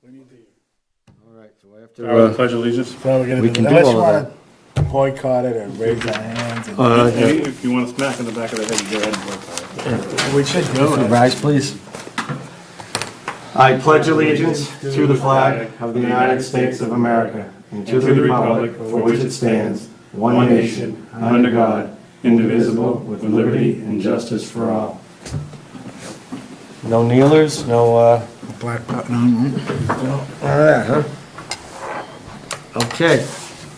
All right, so I have to, Pledge allegiance. So we're gonna We do can that. do Unless you all of wanna boycott it or raise our hands. And If you want to smack in the back of the head, you go ahead and boycott it. we should do it. rise, please. I pledge allegiance to the flag of the United States of America and to the republic for which it stands, one nation, under God, indivisible, with liberty and justice for all. No kneelers, no, Black button. all right, huh? Okay,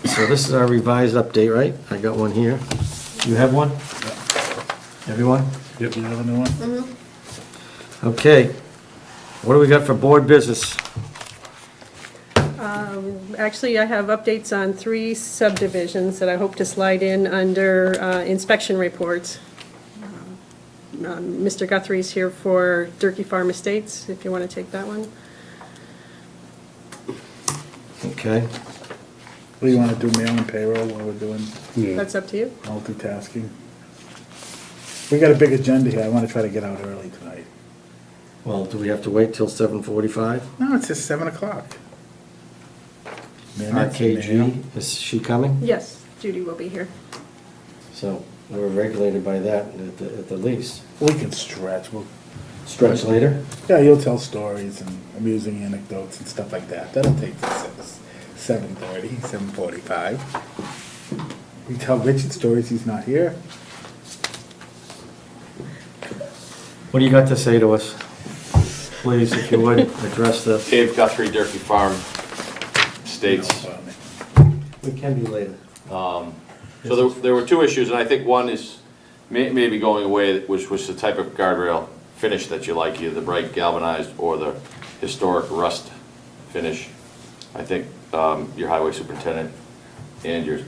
so this is our revised update, right? I got one here. You have one? Everyone? Yep. You have a new one? Okay. What do we got for board business? Actually, I have updates on 3 subdivisions that I hope to slide in under inspection reports. Mr. Guthrie's here for Durkee Farm Estates, if you want to take that one. Okay. What do you wanna do, mail and payroll while we're doing That's up to you. multitasking? We got a big agenda here. I wanna try to get out early tonight. Well, do we have to wait till 7:45? No, it's just 7:00. Minutes, mail. RKG, is she coming? Yes, Judy will be here. So we're regulated by that at the least. We can stretch. We'll, Stretch later? yeah, you'll tell stories and amusing anecdotes and stuff like that. That'll take till 7:30, 7:45. We tell Richard stories, he's not here. What do you got to say to us? Please, if you would, address this. Dave Guthrie, Durkee Farm Estates. We can be later. So there were 2 issues, and I think one is maybe going away, which was the type of guardrail finish that you like, either the bright galvanized or the historic rust finish. I think your highway superintendent and your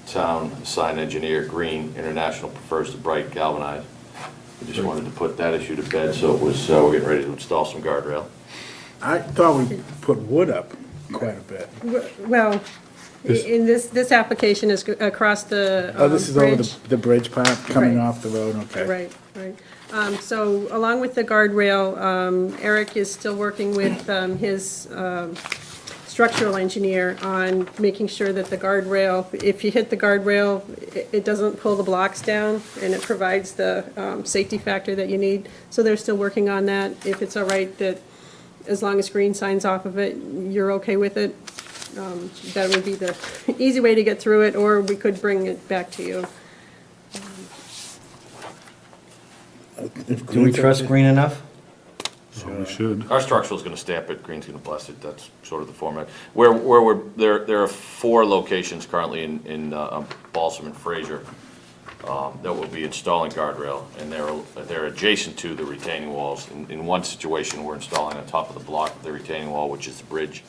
town sign engineer, Green International, prefers the bright galvanized. I just wanted to put that issue to bed, so it was, we're getting ready to install some guardrail. I thought we put wood up quite a bit. Well, in this application is across the Oh, this is over bridge. the bridge path coming Right. off the road, okay. Right, right. So along with the guardrail, Eric is still working with his structural engineer on making sure that the guardrail, if you hit the guardrail, it doesn't pull the blocks down, and it provides the safety factor that you need. So they're still working on that. If it's all right, that as long as Green signs off of it, you're okay with it, that would be the easy way to get through it, or we could bring it back to you. Do we trust Green enough? We should. Our structural's gonna stamp it, Green's gonna bless it, that's sort of the format. Where we're, there are 4 locations currently in Balsam and Fraser that will be installing guardrail, and they're adjacent to the retaining walls. In one situation, we're installing on top of the block of the retaining wall, which is the bridge,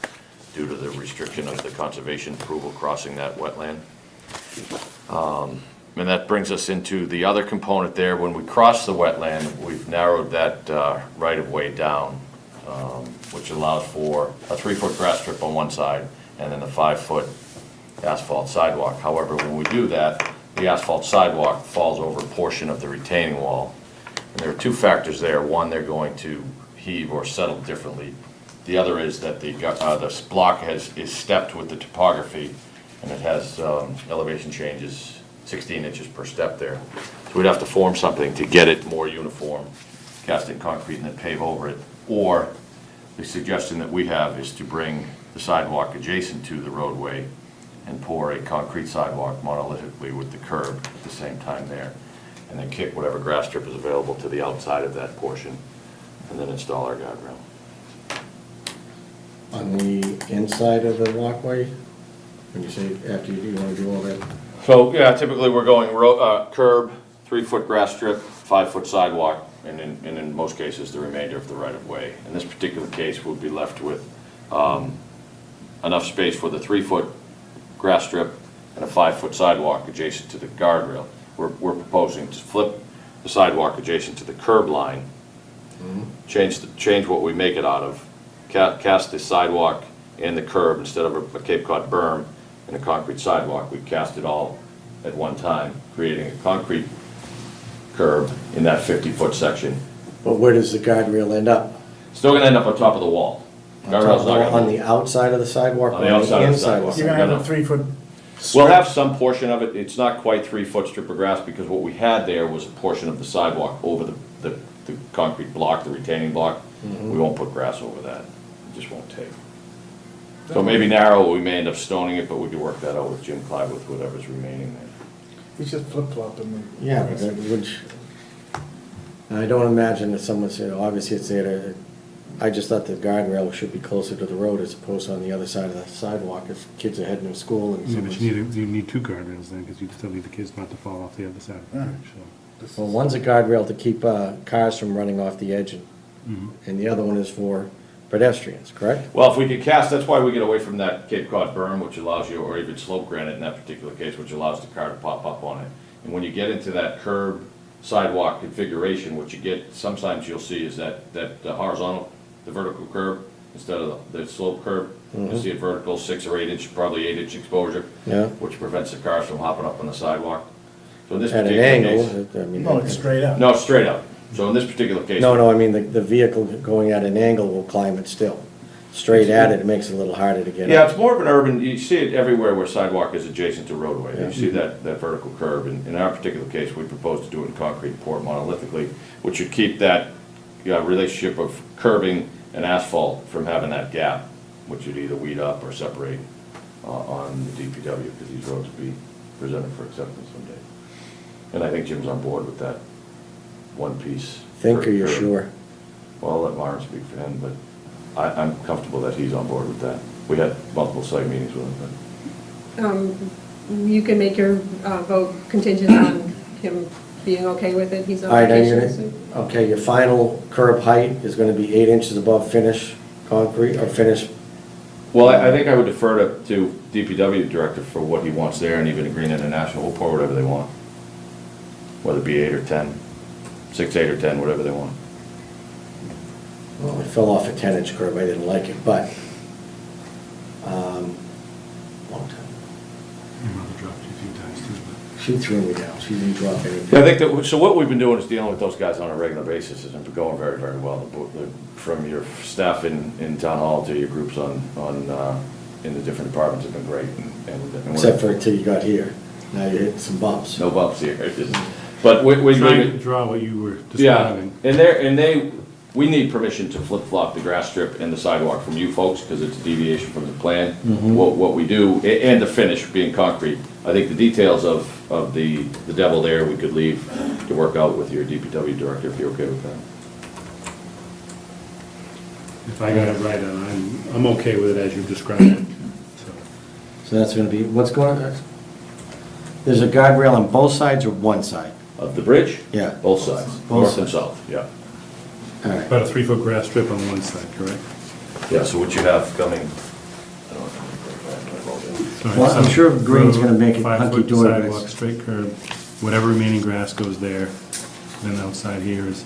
due to the restriction of the conservation approval crossing that wetland. And that brings us into the other component there. When we cross the wetland, we've narrowed that right-of-way down, which allows for a 3-foot grass strip on one side and then a 5-foot asphalt sidewalk. However, when we do that, the asphalt sidewalk falls over a portion of the retaining wall. And there are 2 factors there. One, they're going to heave or settle differently. The other is that the block is stepped with the topography, and it has elevation changes 16 inches per step there. So we'd have to form something to get it more uniform, cast it in concrete and then pave over it. Or the suggestion that we have is to bring the sidewalk adjacent to the roadway and pour a concrete sidewalk monolithically with the curb at the same time there. And then kick whatever grass strip is available to the outside of that portion, and then install our guardrail. On the inside of the walkway? When you say after you want to do all that? So, yeah, typically we're going curb, 3-foot grass strip, 5-foot sidewalk, and in most cases, the remainder of the right-of-way. In this particular case, we'll be left with enough space for the 3-foot grass strip and a 5-foot sidewalk adjacent to the guardrail. We're proposing to flip the sidewalk adjacent to the curb line, change what we make it out of, cast the sidewalk and the curb instead of a Cape Cod berm and a concrete sidewalk. We cast it all at one time, creating a concrete curb in that 50-foot section. But where does the guardrail end up? Still gonna end up on top of the wall. Guardrail's not gonna On move. the outside of the sidewalk? On the outside of the sidewalk. You're gonna have No, a no. 3-foot. We'll have some portion of it, it's not quite 3-foot strip of grass, because what we had there was a portion of the sidewalk over the concrete block, the retaining block. We won't put grass over that, it just won't take. So maybe narrow, we may end up stoning it, but we could work that out with Jim Clyde with whatever's remaining there. We should flip-flop them. Yeah, but that would, I don't imagine that someone said, obviously it's there to, I just thought the guardrail should be closer to the road as opposed to on the other side of the sidewalk if kids are heading to school and Yeah, but someone's. you need two guardrails then, because you still need the kids not to fall off the other side of the Yeah. bridge, so. Well, one's a guardrail to keep cars from running off the edge and the other one is for pedestrians, correct? Well, if we could cast, that's why we get away from that Cape Cod berm, which allows you, or even slope granite in that particular case, which allows the car to pop up on it. And when you get into that curb sidewalk configuration, what you get, sometimes you'll see is that horizontal, the vertical curb, instead of the slope curb. You'll see a vertical 6 or 8 inch, probably 8 inch exposure. Yeah. Which prevents the cars from hopping up on the sidewalk. So in this At an particular angle, case. I mean. No, it's straight up. No, straight up. So in this particular case. No, I mean, the vehicle going at an angle will climb it still. Straight at it, it makes it a little harder to get Yeah, up. it's more of an urban, you see it everywhere where sidewalk is adjacent to roadway. You see that vertical curve. In our particular case, we propose to do it in concrete, pour it monolithically, which would keep that relationship of curbing and asphalt from having that gap, which would either weed up or separate on the DPW, because these roads will be presented for acceptance someday. And I think Jim's on board with that one piece. Think, or you're curb. sure? Well, I'll let Myron speak for him, but I'm comfortable that he's on board with that. We had multiple site meetings with him, You can make your vote contingent on him being okay with it, he's on All right, now you're vacation. gonna, okay, your final curb height is gonna be 8 inches above finish concrete, or finish, but, well, I think I would defer to DPW director for what he wants there, and even Green International will pour whatever they want. Whether it be 8 or 10, 6, 8 or 10, whatever they want. well, it fell off a 10-inch curb, I didn't like it, but, long time. Your mother dropped you a few times too, but. She threw me down, she didn't drop anything. Yeah, I think that, so what we've been doing is dealing with those guys on a regular basis, and it's been going very, very well. From your staff in town hall to your groups in the different departments have been great. and Except for until you got here, now you're hitting some bumps. No bumps here. It's just- But we. Trying to draw what you were Yeah, describing. we need permission to flip-flop the grass strip and the sidewalk from you folks, because it's a deviation from the plan. What we do, and the finish being concrete, I think the details of the devil there, we could leave to work out with your DPW director, if you're okay with that. If I got it right, and I'm okay with it as you've described it, so. So that's gonna be, what's going on? There's a guardrail on both sides or one side? Of the bridge? Yeah. Both sides, Both north and sides. south, yeah. All right. About a 3-foot grass strip on one side, correct? Yeah, so what you have coming, I don't know if I'm- Well, I'm sure Green's gonna make it 5-foot hunky-dory. sidewalk, straight curb, whatever remaining grass goes there. Then outside here is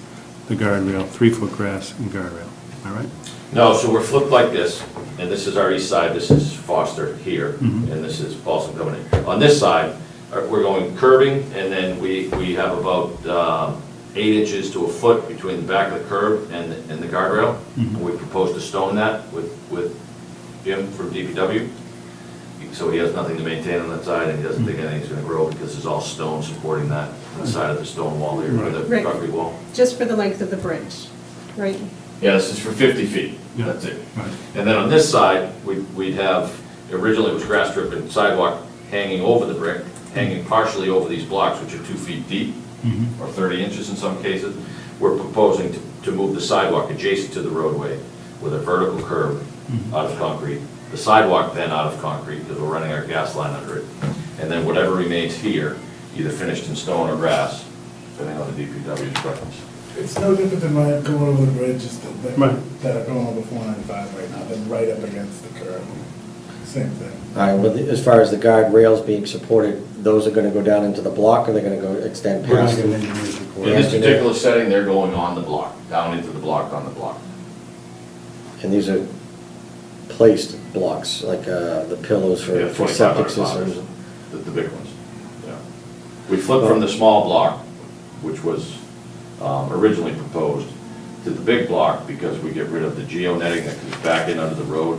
the guardrail, 3-foot grass and guardrail, all right? No, so we're flipped like this, and this is our east side, this is Foster here, and this is Paulson coming in. On this side, we're going curbing, and then we have about 8 inches to a foot between the back of the curb and the guardrail. And we propose to stone that with Jim from DPW. So he has nothing to maintain on that side, and he doesn't think anything's gonna grow, because it's all stone supporting that side of the stone wall here, or the Right. concrete wall. Just for the length of the bridge, right? Yeah, this is for 50 feet, Yeah. that's it. Right. And then on this side, we'd have, originally it was grass strip and sidewalk hanging over the brick, hanging partially over these blocks, which are 2 feet deep, or 30 inches in some cases. We're proposing to move the sidewalk adjacent to the roadway with a vertical curb out of concrete. The sidewalk then out of concrete, because we're running our gas line under it. And then whatever remains here, either finished in stone or grass, depending on the DPW's preference. It's no different than going over the bridges Right. that are going over 495 right now, than right up against the curb. Same thing. All right, well, as far as the guardrails being supported, those are gonna go down into the block, or they're gonna go extend We're not past getting it? engineers report. In this particular setting, they're going on the block, down into the block on the block. And these are placed blocks, like the pillows Yeah, for 25 septic by 5s, systems? the big ones, yeah. We flipped from the small block, which was originally proposed, to the big block because we get rid of the geo-netting that comes back in under the road,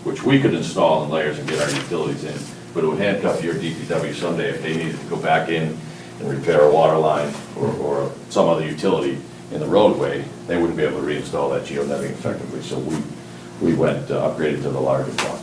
which we could install in layers and get our utilities in, but it would handcuff your DPW someday if they needed to go back in and repair a water line or some other utility in the roadway, they wouldn't be able to reinstall that geo-netting effectively, so we went upgraded to the larger block.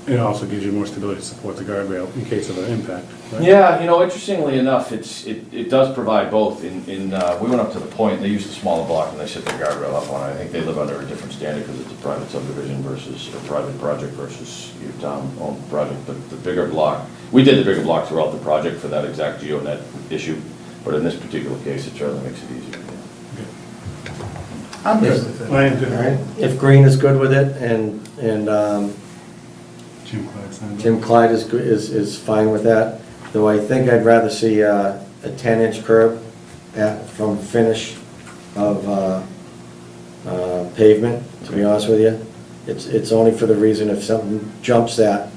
It also gives you more stability to support the guardrail in case of an impact, right? Yeah, interestingly enough, it does provide both. We went up to the point, they used a smaller block and they set their guardrail up on it. I think they live under a different standard because it's a private subdivision versus a private project versus your town-owned project. But the bigger block, we did the bigger block throughout the project for that exact GeoNet issue, but in this particular case, it certainly makes it easier. I'm good with it. I am All good. right, if Green is good with it and Jim Clyde signed up. Jim Clyde is fine with that, though I think I'd rather see a 10-inch curb from finish of pavement, to be honest with you. It's only for the reason if something jumps that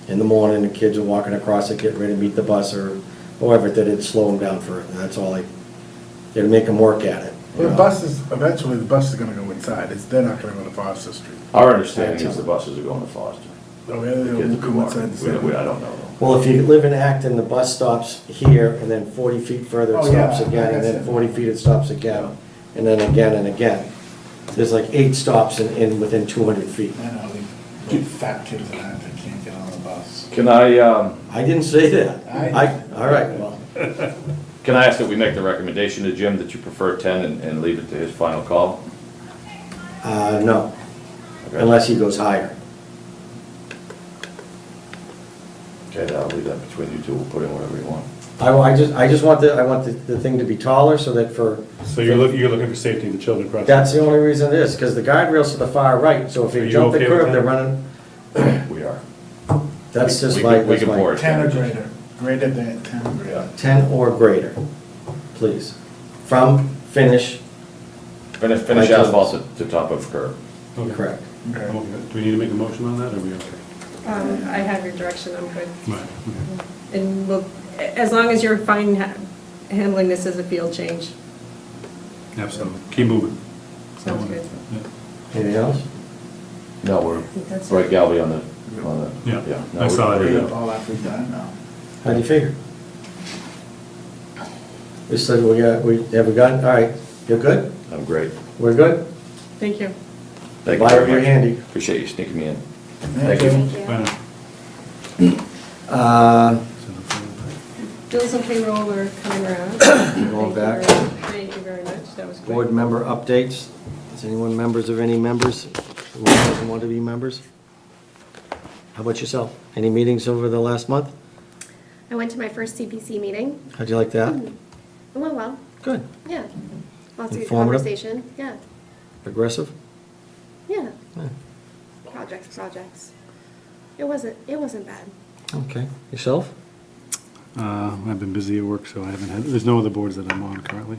in the morning, the kids are walking across it, getting ready to meet the bus or whoever, that it'd slow them down further. That's all it'd make them work at it. Well, the bus is, eventually the bus is gonna go inside, they're not gonna go to Foster Street. Our understanding is the buses are going to Foster. Oh, yeah, The they'll kids will come be inside the walking. city. I don't know. Well, if you live in Acton, the bus stops here, and then 40 feet further it Oh, yeah, stops again, and that's then it. 40 feet it stops again, and then again and again. There's like 8 stops within 200 feet. I know, these little fat kids and that, they can't get on the bus. Can I I didn't say that. I- All right, well, ask that we make the recommendation to Jim that you prefer 10 and leave it to his final call? no, Okay. unless he goes higher. Okay, I'll leave that between you two, we'll put in whatever you want. I just want the thing to be taller so that for, So you're looking for safety of the children crossing? that's the only reason it is, because the guardrail's to the far right, so if Are you you jump the okay with curb, that? they're running, We are. that's just We my, can- we can pour it. 10 or greater, greater than 10 or greater. Yeah. 10 or greater, please. From finish, Finish Right, asphalt to top of curb. Okay. correct. Okay. I'm okay. Do we need to make a motion on that, or are we okay? I have your direction, I'm good. Right, okay. And we'll, as long as you're fine handling this as a field change, Absolutely. Keep moving. sounds good. Yeah. Anything else? No, we're That's it. right, Galvy on the, Yeah, no, I saw we're it. good. All that we've done now. How do you figure? We said have we gotten, all right, you're good? I'm great. We're good? Thank you. Thank you Bye, very you're much. handy. Appreciate you sneaking me in. Thank you. Bye now. Uh, Bills and payroll are coming around. Going back. Thank you very much, that was quick. Board member updates. Is anyone members of any members who doesn't want to be members? How about yourself? Any meetings over the last month? I went to my first CPC meeting. How'd you like that? It went well. Good. Yeah. Lots of good Informative? conversation. Yeah. Aggressive? Yeah. Yeah. Projects. It wasn't bad. Okay. Yourself? I've been busy at work, so I haven't had, there's no other boards that I'm on currently.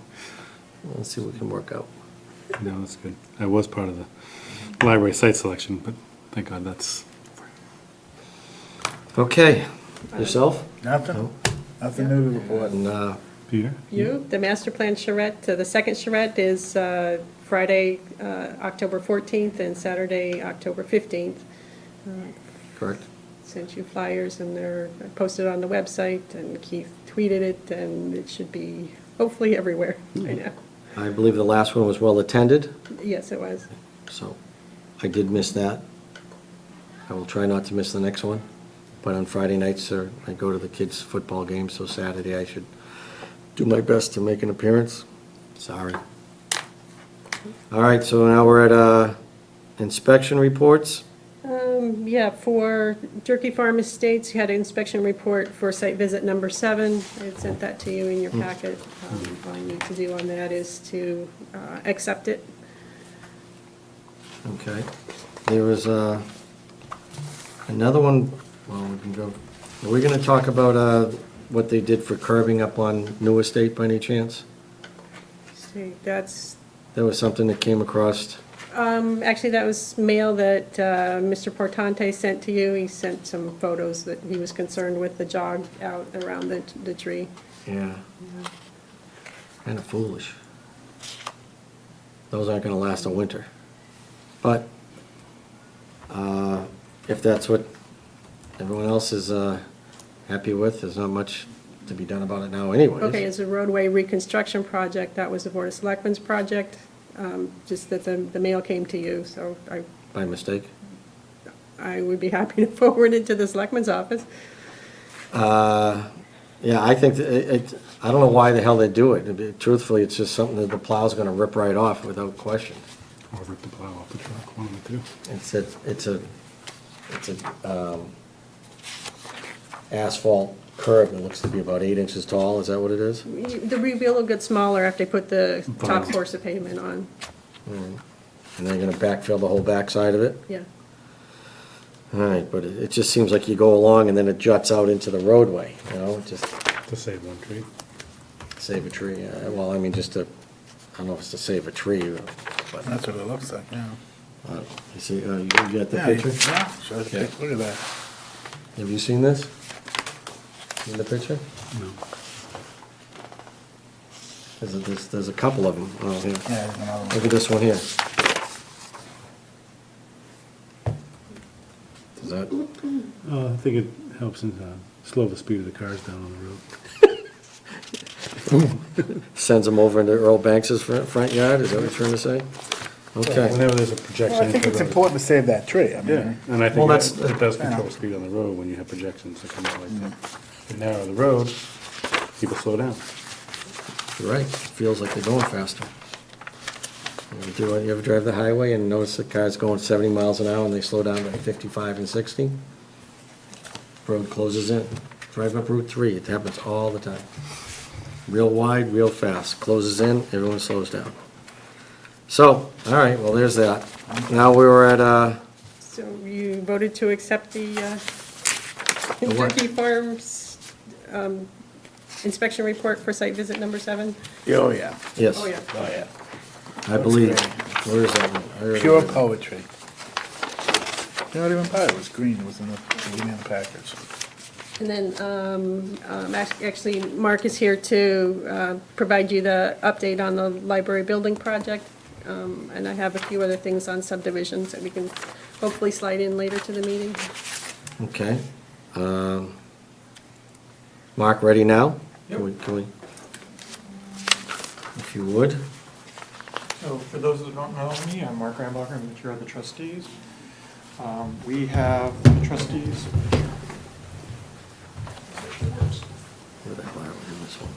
Let's see what we can work out. No, that's good. I was part of the library site selection, but thank God that's, Okay. Yourself? Nothing, nothing new to report. And, Peter? You, the master plan charrette, the second charrette is Friday, October 14th, and Saturday, October 15th. correct. Sent you flyers, and they're posted on the website, and Keith tweeted it, and it should be hopefully everywhere by now. I believe the last one was well attended, Yes, it was. so I did miss that. I will try not to miss the next one, but on Friday nights, I go to the kids' football game, so Saturday I should do my best to make an appearance. Sorry. All right, so now we're at inspection reports. Yeah, for Jerky Farm Estates, you had an inspection report for site visit number 7. I had sent that to you in your packet. All you need to do on that is to accept it. Okay. There was another one, well, we can go, are we going to talk about what they did for curbing up on New Estate by any chance? See, that's, That was something that came across. actually, that was mail that Mr. Portante sent to you. He sent some photos that he was concerned with the jog out around the tree. Yeah. Kind of foolish. those aren't gonna last a winter. But, if that's what everyone else is, happy with, there's not much to be done about it now anyways. Okay, it's a roadway reconstruction project, that was the Board of Selectmen's project, just that the mail came to you, so By mistake? I would be happy to forward it to the Selectmen's office. Yeah, I think that I don't know why the hell they do it. Truthfully, it's just something that the plow's gonna rip right off without question. Or rip the plow off the truck, one of the two. It's a asphalt curb that looks to be about 8 inches tall, is that what it is? The reveal will get smaller after they put the top course of pavement on, And they're gonna backfill the whole backside of it? yeah. All right, but it just seems like you go along and then it juts out into the roadway, you know, just To save one tree. save a tree. Well, I mean, just to, I don't know if it's to save a tree, but, That's what it looks like, yeah. you see, you got the Yeah, picture? Yeah, shows the Yeah. picture. Look at that. Have you seen this? In the picture? No. There's a couple of them. Oh, here. Yeah, there's another one. Look at this one here. Does that, I think it helps in, slow the speed of the cars down on the road. sends them over into Earl Banks's front yard, is that what you're trying to say? Okay. Whenever there's a Well, projection. I think into it's the road. important to save that tree, I mean. Yeah, and I Well, think that's- it does control speed on the road when you have projections that come out like that. If you narrow the road, people slow down. You're right, feels like they're going faster. You ever drive the highway and notice the car's going 70 miles an hour and they slow down to 55 and 60? Road closes in. Drive up Route 3, it happens all the time. Real wide, real fast, closes in, everyone slows down. So, all right, well, there's that. Now we were at, So you voted to accept the what? Turkey Farms inspection report for site visit number 7? Oh, yeah. yes, Oh, yeah. Oh, yeah. I believe, where is that one? I already Pure read it. poetry. You know, even part, it was green, it was in the email package. And then, actually, Mark is here to provide you the update on the library building project. And I have a few other things on subdivisions that we can hopefully slide in later to the meeting. Okay. Mark, ready now? Yep. Can we, if you would. So for those that don't know me, I'm Mark Rambacher, I'm the chair of the trustees. We have the trustees. Where the hell are we in this one?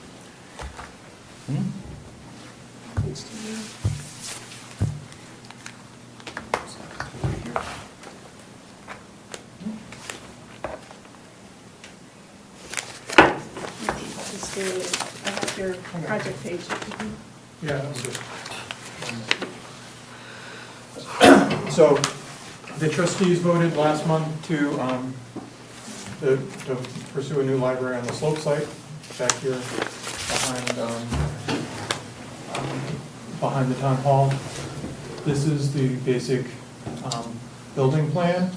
I have your project page. Yeah, that was good. So the trustees voted last month to pursue a new library on the slope site back here behind the town hall. This is the basic building plan.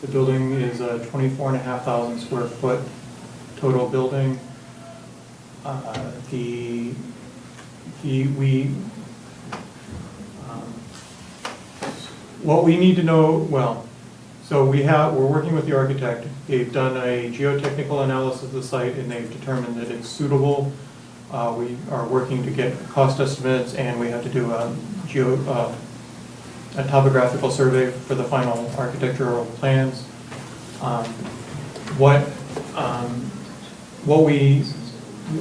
The building is a 24,500 square foot total building. What we need to know, well, so we're working with the architect. They've done a geotechnical analysis of the site and they've determined that it's suitable. We are working to get cost estimates and we have to do a topographical survey for the final architectural plans.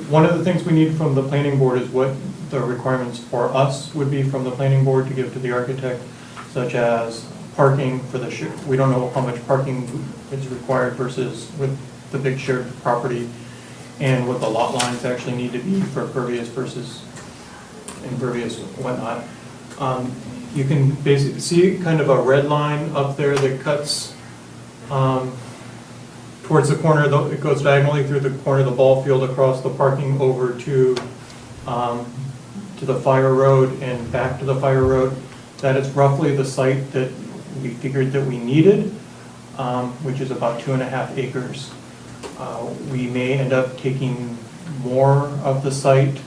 One of the things we need from the planning board is what the requirements for us would be from the planning board to give to the architect, such as parking for the, we don't know how much parking is required versus with the big shared property, and what the lot lines actually need to be for pervious versus impervious and whatnot. You can basically see kind of a red line up there that cuts towards the corner, it goes diagonally through the corner of the ball field across the parking over to the fire road and back to the fire road. That is roughly the site that we figured that we needed, which is about 2.5 acres. We may end up taking more of the site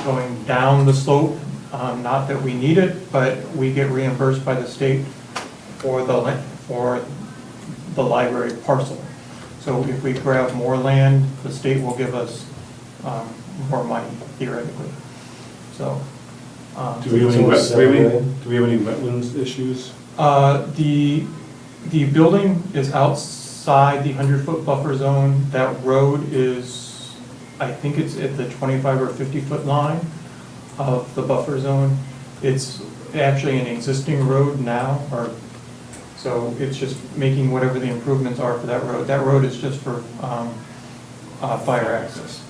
going down the slope. Not that we need it, but we get reimbursed by the state for the library parcel. So if we grab more land, the state will give us more money theoretically. So. Do we have any, So do we have any wetlands issues? The building is outside the 100-foot buffer zone. That road is, I think it's at the 25 or 50-foot line of the buffer zone. It's actually an existing road now, so it's just making whatever the improvements are for that road. That road is just for fire access.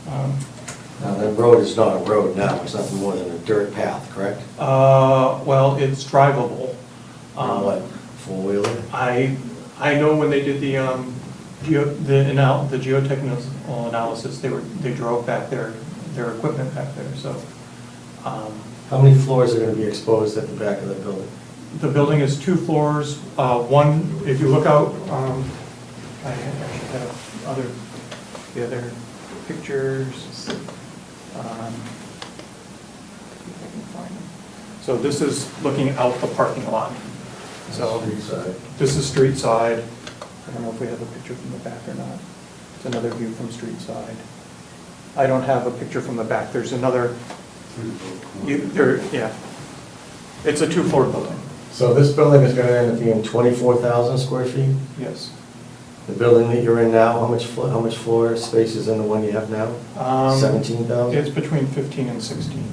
Now, that road is not a road now, it's nothing more than a dirt path, correct? Well, it's drivable. What, four-wheeler? I know when they did the geotechnical analysis, they drove back their equipment back there, so. How many floors are gonna be exposed at the back of the building? The building is 2 floors. One, if you look out, I actually have the other pictures. See if I can find them. So this is looking out the parking lot. So Street side. this is street side. I don't know if we have a picture from the back or not. It's another view from street side. I don't have a picture from the back. There's another, yeah. It's a 2-floor building, So this building is gonna end up being 24,000 square feet? yes. The building that you're in now, how much floor space is in the one you have now? 17,000? It's between 15 and 16.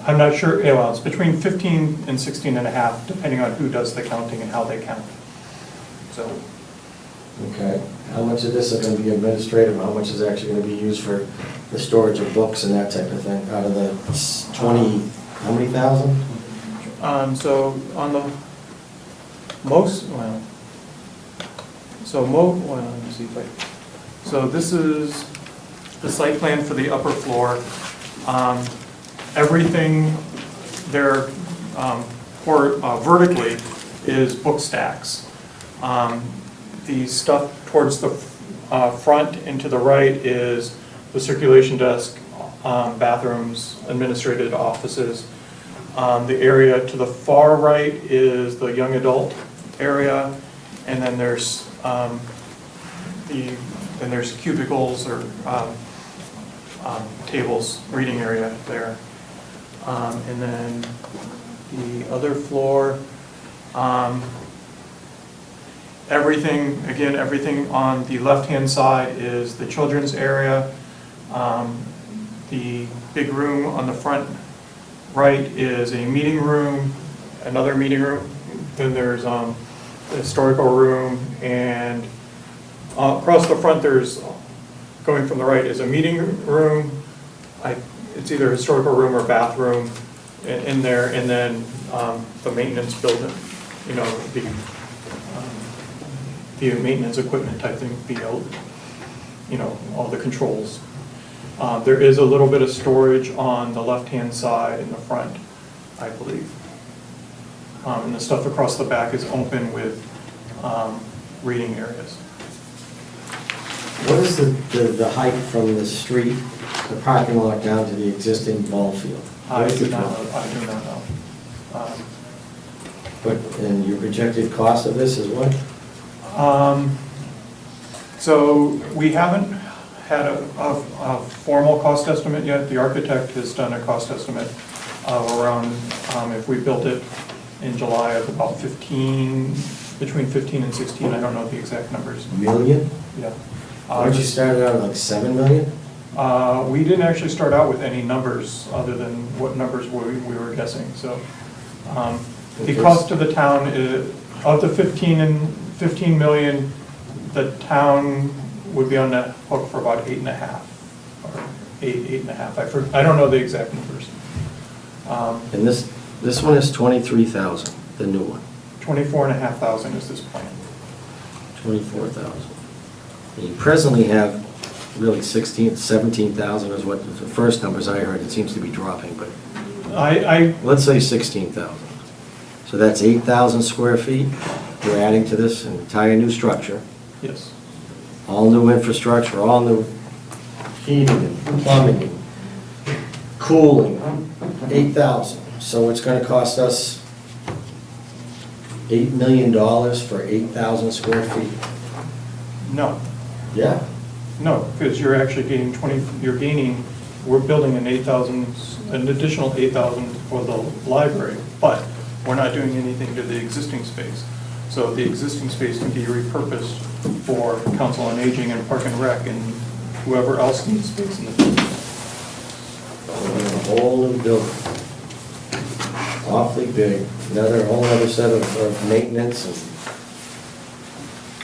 I'm not sure, yeah, well, it's between 15 and 16 and a half, depending on who does the counting and how they count. So, Okay. How much of this is gonna be administrative, and how much is actually gonna be used for the storage of books and that type of thing? Out of the 20, how many thousand? so on the let me see if so this is the site plan for the upper floor. Everything there vertically is book stacks. The stuff towards the front and to the right is the circulation desk, bathrooms, administrative offices. The area to the far right is the young adult area, and then there's there's cubicles or tables, reading area there. And then the other floor, everything on the left-hand side is the children's area. The big room on the front right is a meeting room, another meeting room. Then there's the historical room, and across the front there's, going from the right, is a meeting room. It's either historical room or bathroom in there, and then the maintenance building, the maintenance equipment type thing, all the controls. There is a little bit of storage on the left-hand side in the front, I believe. And the stuff across the back is open with reading areas. What is the height from the street, the parking lot, down to the existing ball field? I What is do it not from? know. And your projected cost of this is what? So we haven't had a formal cost estimate yet. The architect has done a cost estimate of around, if we built it in July, of about between 15 and 16, I don't know the exact numbers. Million? Yeah. Why'd you start it out at like 7 million? We didn't actually start out with any numbers other than what numbers we were guessing, so. The cost to the town is, of the 15 million, the town would be on the hook for about 8.5, or 8.5. I don't know the exact numbers. And this one is 23,000, the new one. 24,500 is this plan. 24,000. And you presently have really 17,000 is what the first numbers I heard. It seems to be dropping, but let's say 16,000. So that's 8,000 square feet. You're adding to this an entire new structure, Yes. all new infrastructure, all new heating and plumbing and cooling, 8,000. So it's gonna cost us $8 million for 8,000 square feet. No, Yeah. no, because you're actually gaining 20, we're building an additional 8,000 for the library, but we're not doing anything to the existing space. So the existing space can be repurposed for council on aging and park and rec and whoever else needs space in the building. A whole new building. Awfully big, another, whole other set of maintenance,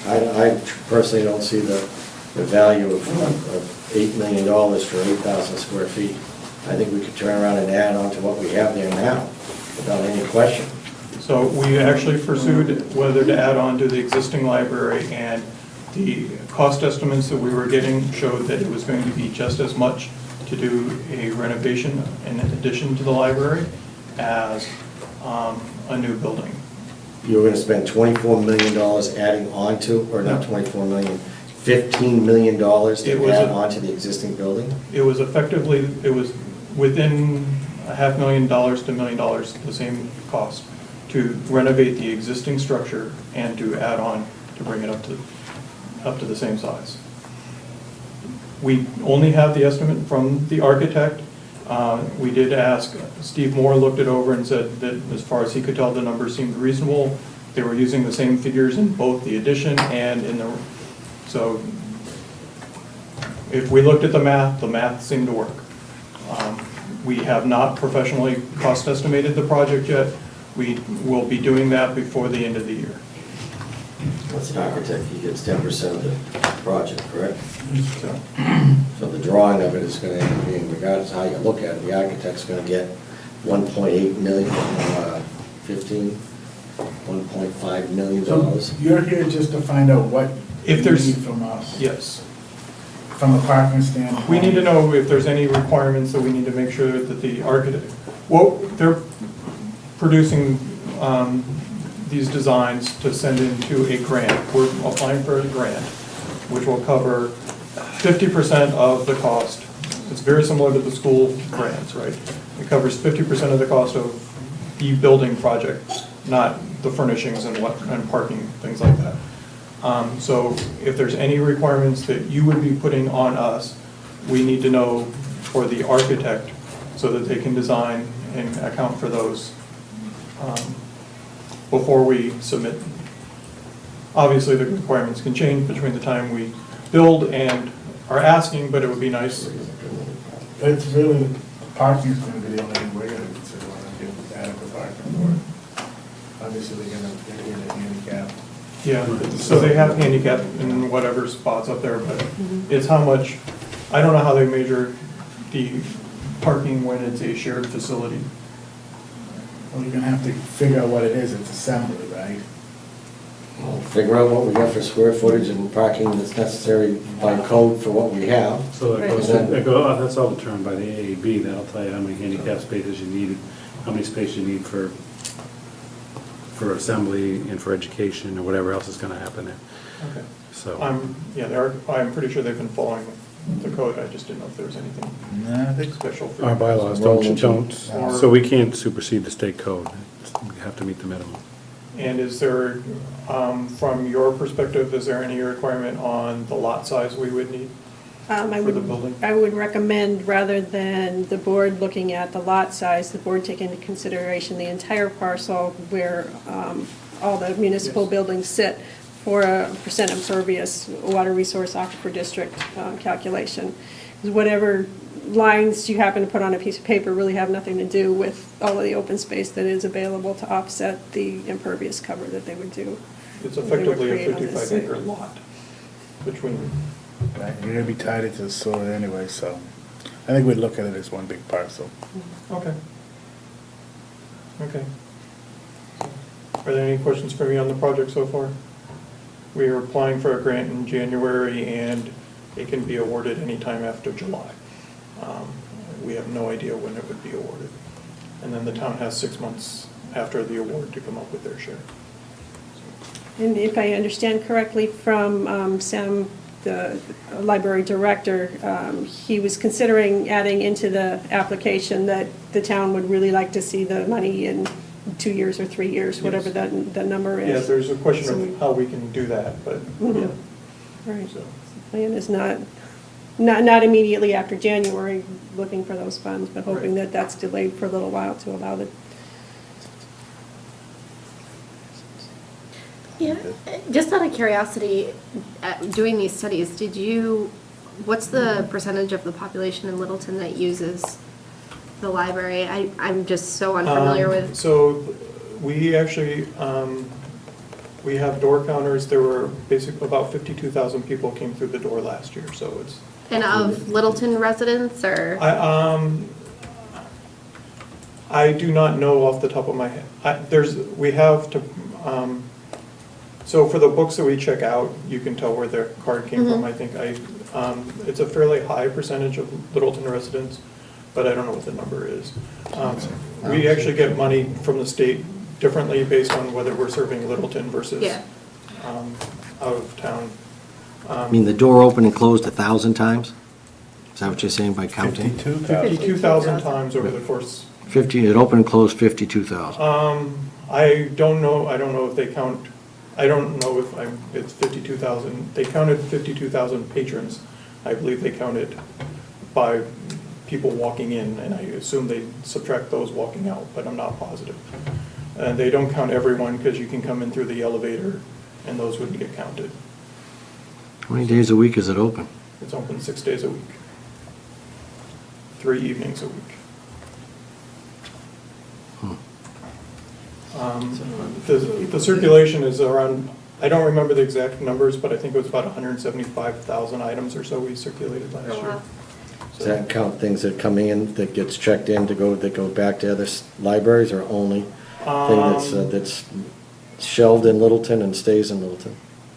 and I personally don't see the value of $8 million for 8,000 square feet. I think we could turn around and add on to what we have there now, without any question. So we actually pursued whether to add on to the existing library, and the cost estimates that we were getting showed that it was going to be just as much to do a renovation in addition to the library as a new building. You were gonna spend $24 million adding on to, or not 24 million, $15 million It to was add a- on to the existing building? It was effectively, it was within $500,000 to $1 million, the same cost, to renovate the existing structure and to add on to bring it up to the same size. We only have the estimate from the architect. We did ask, Steve Moore looked it over and said that as far as he could tell, the numbers seemed reasonable. They were using the same figures in both the addition and in the, so if we looked at the math seemed to work. We have not professionally cost estimated the project yet. We will be doing that before the end of the year. What's an architect, he gets 10% of the project, correct? So, So the drawing of it is gonna end up being, regardless of how you look at it, the architect's gonna get 1.8 million, 1.5 million So dollars. you're here just to find out what you If there's- need from us, yes. from a parking standpoint. We need to know if there's any requirements that we need to make sure that the architect, well, they're producing these designs to send into a grant. We're applying for a grant, which will cover 50% of the cost. It's very similar to the school grants, right? It covers 50% of the cost of the building project, not the furnishings and parking, things like that. So if there's any requirements that you would be putting on us, we need to know for the architect so that they can design and account for those before we submit. Obviously, the requirements can change between the time we build and are asking, but it would be nice. It's really, parking's gonna be the only thing we're gonna consider when we get adequate parking for it. Obviously, they're gonna get a handicap. Yeah, so they have handicap in whatever spots up there, but it's how much, I don't know how they measure the parking when it's a shared facility. Well, you're gonna have to figure out what it is, it's assembly, right? Figure out what we got for square footage and parking that's necessary by code for what we have. So Right. that's all determined by the AAB, that'll tell you how many handicap spaces you need, how many spaces you need for assembly and for education or whatever else is gonna happen there, Okay. so. I'm pretty sure they've been following the code, I just didn't know if there was anything No, I think special for. Our bylaws don't, so we can't supersede the state code, we have to meet the minimum. And is there, from your perspective, is there any requirement on the lot size we would need? I For the building? I would recommend, rather than the board looking at the lot size, the board take into consideration the entire parcel where all the municipal Yes. buildings sit for a percent impervious water resource aquifer district calculation. 'Cause whatever lines you happen to put on a piece of paper really have nothing to do with all of the open space that is available to offset the impervious cover that they would do. It's They would effectively a create on this 55 acre site. lot between, Right, you're gonna be tied into the sewer anyway, so I think we'd look at it as one big parcel. okay. Okay. Are there any questions for me on the project so far? We are applying for a grant in January, and it can be awarded anytime after July. We have no idea when it would be awarded. And then the town has 6 months after the award to come up with their share. And if I understand correctly from Sam the library director, he was considering adding into the application that the town would really like to see the money in 2 years or 3 years, whatever the number is. Yeah, there's a question of how we can do that, but, yeah. Right. So, The plan is not immediately after January, looking for those funds, but hoping that that's delayed for a little while to allow the. Yeah, just out of curiosity, doing these studies, what's the percentage of the population in Littleton that uses the library? I'm just so unfamiliar with. So we actually, we have door counters. There were basically about 52,000 people came through the door last year, so it's. And of Littleton residents, or? I do not know off the top of my head. We have to, so for the books that we check out, you can tell where their card came from. I think it's a fairly high percentage of Littleton residents, but I don't know what the number is. We actually get money from the state differently based on whether we're serving Littleton versus Yeah. out of town. I mean, the door opened and closed 1,000 times? Is that what you're saying by counting? 52,000. 52,000 times over the course. 50, it opened and closed 52,000. I don't know if they count, I don't know if it's 52,000. They counted 52,000 patrons. I believe they counted by people walking in, and I assume they subtract those walking out, but I'm not positive. And they don't count everyone, because you can come in through the elevator, and those wouldn't get counted. How many days a week is it open? It's open 6 days a week. 3 evenings a week. The circulation is around, I don't remember the exact numbers, but I think it was about 175,000 items or so we circulated last Oh, year. wow. Does that count things that come in, that gets checked in that go back to other libraries, or only thing that's shelved in Littleton and stays in Littleton?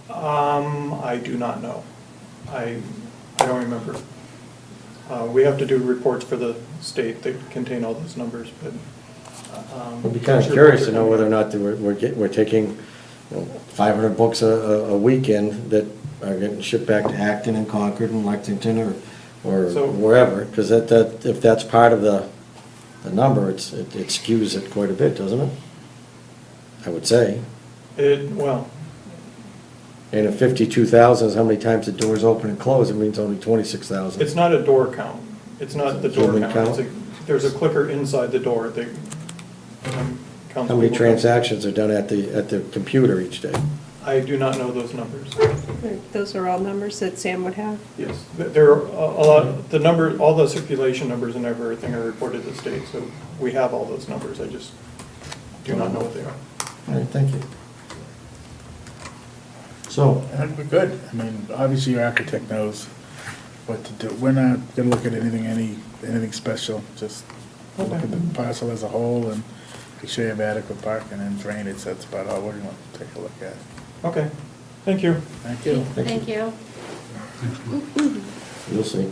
I do not know. I don't remember. We have to do reports for the state that contain all those numbers, but. I'd be kind of curious to know whether or not we're taking 500 books a weekend that are getting shipped back to Acton and Concord and Lexington or So- wherever, because if that's part of the number, it skews it quite a bit, doesn't it? I would say. Well, And if 52,000 is how many times the doors open and close, it means only 26,000. it's not a door count. It's not the door Human count. count? There's a clicker inside the door that counts. How many people. transactions are done at the computer each day? I do not know those numbers. Those are all numbers that Sam would have. Yes, there are a lot, all the circulation numbers and everything are reported to the state, so we have all those numbers. I just do not know what they are. All right, thank you. So, And we're good. I mean, obviously your architect knows what to do. We're not gonna look at anything special, just look at the parcel as a whole and make sure you have adequate parking and drainage. That's about all we're gonna take a look at. Okay, thank you. Thank you. Thank you. you'll see.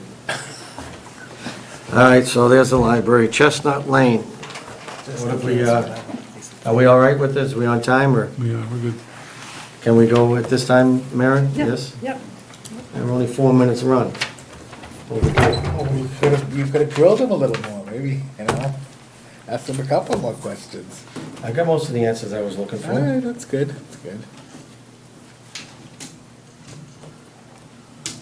All right, so there's the library, Chestnut Lane. What if we, are we all right with this? Are we on time, or Yeah, we're good. can we go at this time, Maren? Yep, Yes? Yep. We're only 4 minutes run. You could have grilled him a little more, maybe, ask him a couple more questions. I got most of the answers I was looking All right, for. that's good, that's good.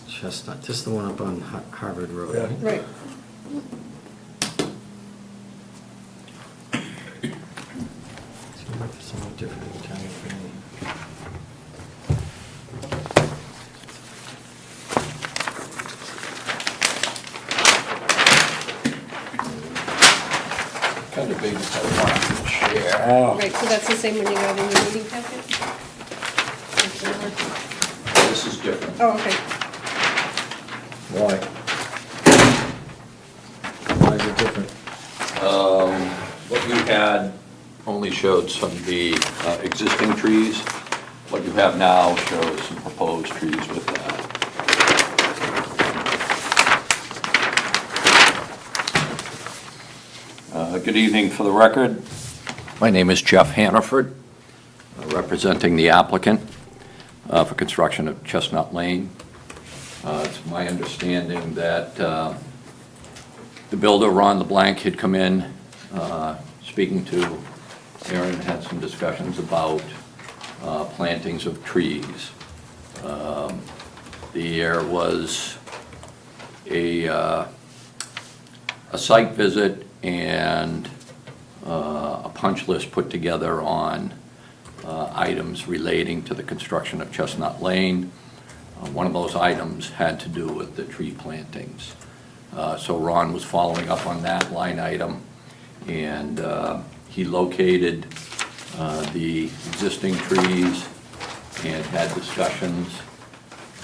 Chestnut, this is the one up on Harvard Road, Yeah. right? Right. Seems like it's somewhat different in California. Kind of big, so I wanted to share. Oh, Right, so that's the same one you got in your meeting packet? This is different. Oh, okay. Why? Why is it different? What you had only showed some of the existing trees. What you have now shows some proposed trees with that. Good evening for the record. My name is Jeff Hannaford, representing the applicant for construction of Chestnut Lane. It's my understanding that the builder, Ron LeBlanc, had come in, speaking to Aaron, had some discussions about plantings of trees. There was a site visit and a punch list put together on items relating to the construction of Chestnut Lane. One of those items had to do with the tree plantings. So Ron was following up on that line item, and he located the existing trees and had discussions,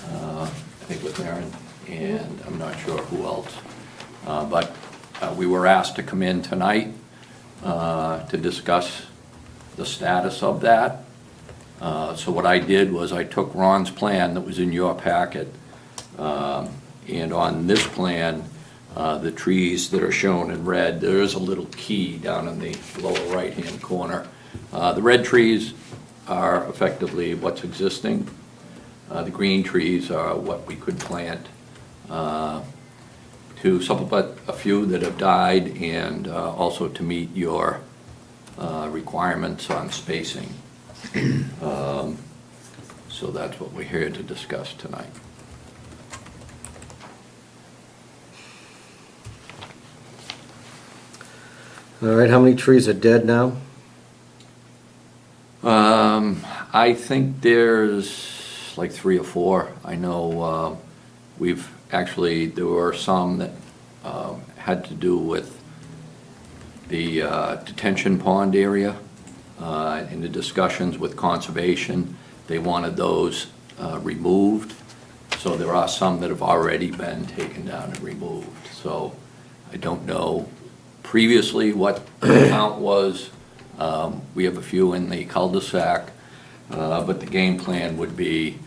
I think with Aaron, and I'm not sure who else. But we were asked to come in tonight to discuss the status of that. So what I did was I took Ron's plan that was in your packet, and on this plan, the trees that are shown in red, there is a little key down in the lower right-hand corner. The red trees are effectively what's existing. The green trees are what we could plant to supplement a few that have died, and also to meet your requirements on spacing. So that's what we're here to discuss tonight. All right, how many trees are dead now? I think there's like 3 or 4. I know we've actually, there were some that had to do with the detention pond area. In the discussions with conservation, they wanted those removed. So there are some that have already been taken down and removed. So I don't know previously what the count was. We have a few in the cul-de-sac, but the game plan would be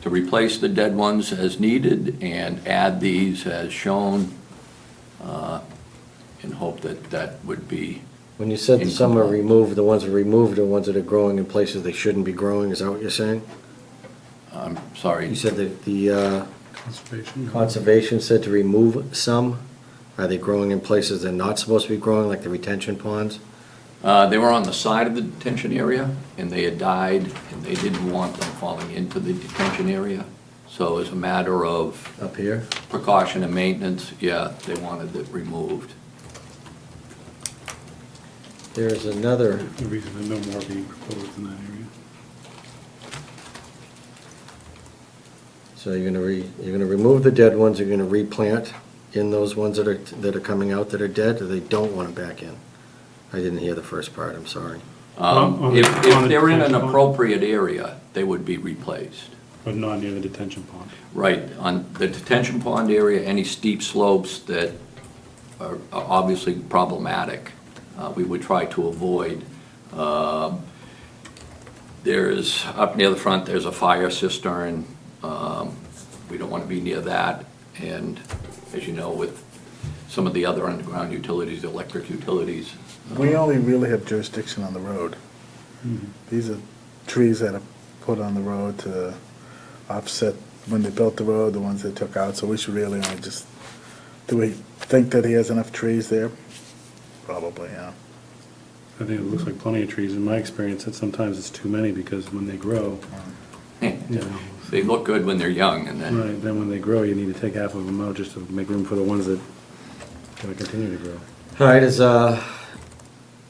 to replace the dead ones as needed and add these as shown, and hope that that would be. When you said some are removed, the ones that are removed are ones that are growing in places they shouldn't be growing, is that what you're saying? I'm sorry. You said that the Conservation. conservation said to remove some? Are they growing in places they're not supposed to be growing, like the retention ponds? They were on the side of the detention area, and they had died, and they didn't want them falling into the detention area. So as a matter of Up here? precaution and maintenance, yeah, they wanted it removed. There's another, The reason that no more being proposed in that area. so you're gonna remove the dead ones, you're gonna replant in those ones that are coming out that are dead, or they don't want them back in? I didn't hear the first part, I'm sorry. On the- If on the they're in an detention pond? appropriate area, they would be replaced. But not near the detention pond. Right, on the detention pond area, any steep slopes that are obviously problematic, we would try to avoid. There's, up near the front, there's a fire cistern. We don't want to be near that. And as you know, with some of the other underground utilities, electric utilities. We only really have jurisdiction on the road. These are trees that are put on the road to offset, when they built the road, the ones they took out, so we should really only just, do we think that he has enough trees there? Probably, yeah. I think it looks like plenty of trees. In my experience, that sometimes it's too many because when they grow, you know, They look good when they're young, and then, right, then when they grow, you need to take half of them out just to make room for the ones that gonna continue to grow. All right,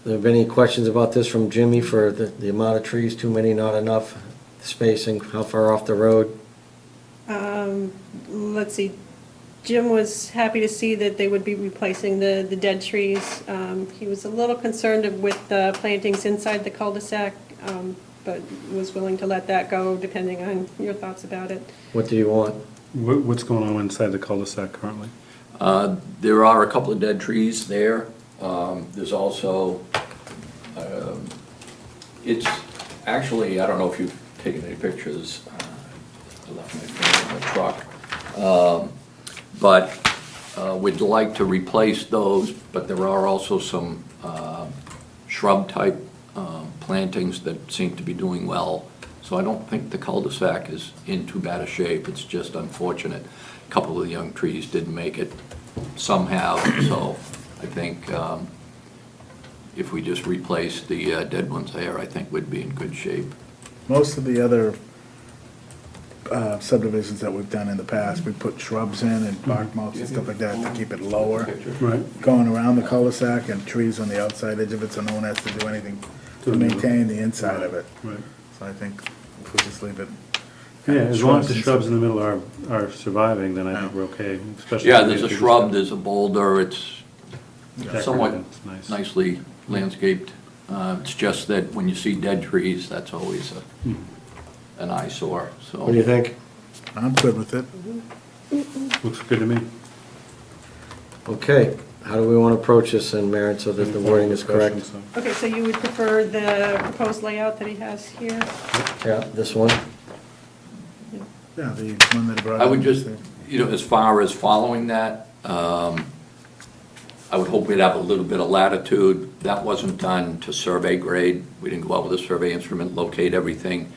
there been any questions about this from Jimmy for the amount of trees, too many, not enough, spacing, how far off the road? Let's see, Jim was happy to see that they would be replacing the dead trees. He was a little concerned with the plantings inside the cul-de-sac, but was willing to let that go, depending on your thoughts about it. What do you want? What's going on inside the cul-de-sac currently? there are a couple of dead trees there. There's also, it's actually, I don't know if you've taken any pictures. I left my phone in the truck. But we'd like to replace those, but there are also some shrub-type plantings that seem to be doing well. So I don't think the cul-de-sac is in too bad a shape. It's just unfortunate. A couple of the young trees didn't make it. Some have, so I think if we just replace the dead ones there, I think we'd be in good shape. Most of the other subdivisions that we've done in the past, we put shrubs in and bark mulch and stuff like that to keep it lower. Right. Going around the cul-de-sac and trees on the outside edge of it, so no one has to do anything to maintain the inside of it. Right. So I think if we just leave it. Yeah, as long as the and shrubs stuff. in the middle are surviving, then I think we're okay, especially. Yeah, there's a shrub, there's a boulder, it's Decorative, somewhat it's nice. nicely landscaped. It's just that when you see dead trees, that's always an eyesore, so. What do you think? I'm good with it. Looks good to me. Okay, how do we want to approach this then, Maren, so that the wording is correct? Discussion, Okay, so you would prefer the proposed layout that he has here? Yeah, this one? Yeah, the one that I brought. I would in. just, as far as following that, I would hope we'd have a little bit of latitude. That wasn't done to survey grade. We didn't go out with a survey instrument, locate everything.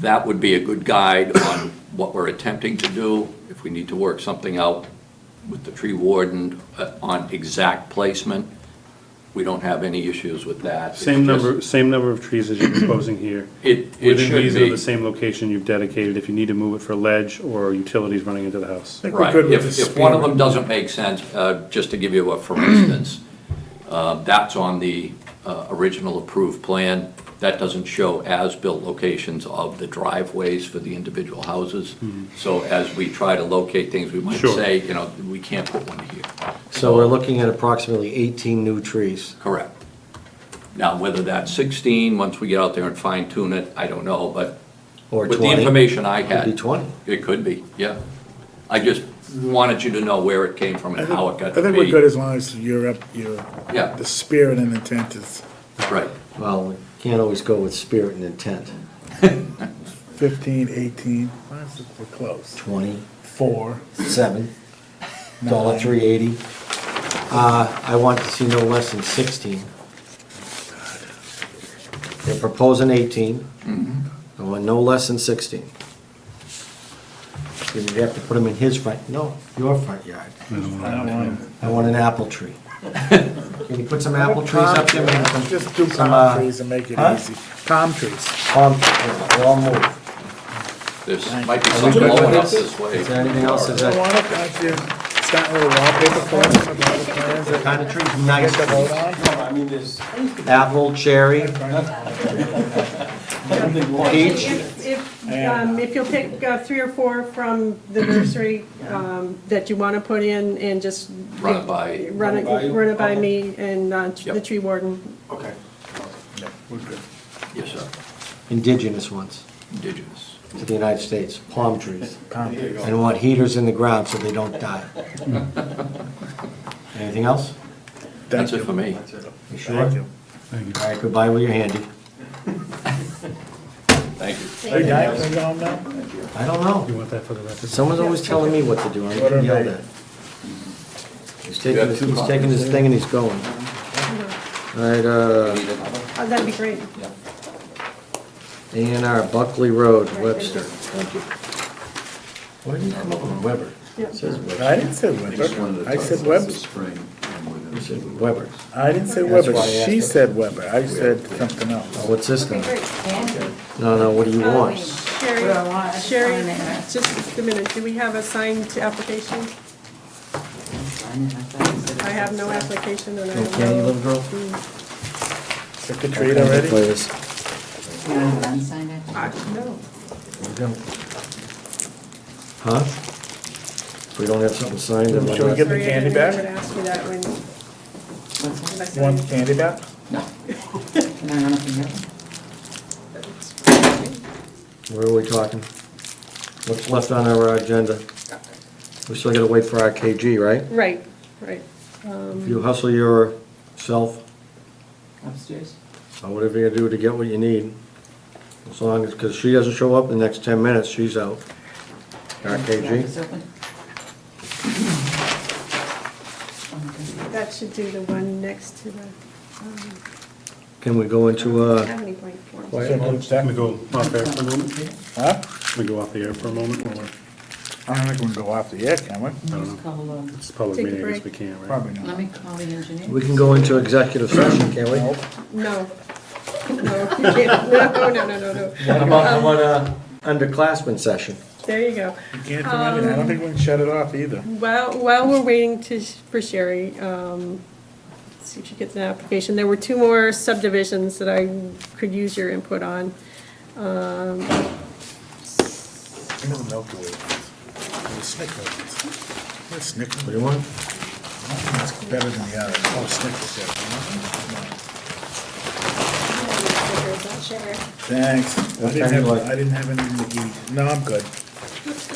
That would be a good guide on what we're attempting to do. If we need to work something out with the tree warden on exact placement, we don't have any issues with that. It's Same just- number of trees as you're proposing here. It Within should reason of be. the same location you've dedicated, if you need to move it for ledge or utilities running into the house. I think we're Right, good with if the one of speed. them doesn't make sense, just to give you a for instance, that's on the original approved plan. That doesn't show as-built locations of the driveways for the individual houses. So as we try to locate things, we might Sure. say, we can't put one here. So we're looking at approximately 18 new trees. Correct. Now, whether that's 16, once we get out there and fine tune it, I don't know, but Or with the 20. information I Could had. be 20. It could be, yeah. I just wanted you to know where it came from I and think, how it got I to be. think we're good as long as Yeah. the spirit and intent is Right. Well, we can't always go with spirit and intent. 15, 18, we're close. 20, 4, 7, $3.80. I want to see no less than 16. They're proposing 18. I want no less than 16. You have to put them in his front, no, your front yard. I don't want I want an apple tree. Can you put some apple trees up there? Maybe some- Just do some, palm trees and make it huh? easy. Palm trees. We'll all move. There's might be Are we something good with blowing up this? this way. Is there anything else? Is I that want it, don't you, start a little wallpaper for us, some other plans that kind of trees? Nice get to vote trees. on? Apple, cherry, peach. If you'll pick 3 or 4 from the nursery that you want to put in and just. Run it by- Run it by me and the Yep. tree warden. Okay. Yeah, we're good. Yes, sir. Indigenous ones Indigenous. to the United States, palm trees. Palm trees. And want heaters in the ground so they don't die. Anything else? That's Thank it for you. me. You sure? Thank you. All right, goodbye with your handy. Thank you. Hey, Diane, can we go home now? I don't know. You want that for the record? Someone's always telling me what to do, I'm What are getting yelled they? at. He's taking his thing and he's going. All right, Oh, that'd be great. A&R Buckley Road, Right, Webster. thank you. Why did you come up with Weber? Yeah. It says Webster. I didn't say Weber, I said Weber. You said Weber. I didn't say That's Weber, why I asked she it. said Weber, I said something Oh, else. what's this Okay, then? great. No, what do you want? Sherry, just a minute, do we have a signed application? I have no application and I have Okay, no. little girl? Pick the tree already? Play this. You don't have an unsigned it? No. Here we go. Huh? If we don't have something signed, then Shall we we're give not. the candy I back? would ask you that when. What's when I that? said- You want the candy back? No. Can I run up and get it? Where are we talking? What's left on our agenda? We still gotta wait for our KG, right? Right, right. If you hustle yourself, Upstairs? or whatever you gotta do to get what you need, as long as, because she doesn't show up in the next 10 minutes, she's out. Our Is KG? this open? That should do the one next to the, Can we go into, I don't have any blank forms. quiet Second mode? Let me step. go off air for a moment. Huh? Let me go off the air for a moment, or, I don't think we can go off the air, can we? I don't Just call, know. It's a public Take a meeting, I guess we break. can't, right? Probably let not. me call the engineer. We can go into executive session, can't we? Nope. No. No, you can't. No. How about, underclassmen session? There you go. You can't do anything. I don't think we can shut it off either. While we're waiting for Sherry, let's see if she gets an application. There were two more subdivisions that I could use your input on. Give me the Milky Way ones. The Snickers ones. The Snickers. What do you want? That's better than the other. Oh, Snickers, yeah. Thanks. What kind you like? I didn't have anything to eat. No, I'm good.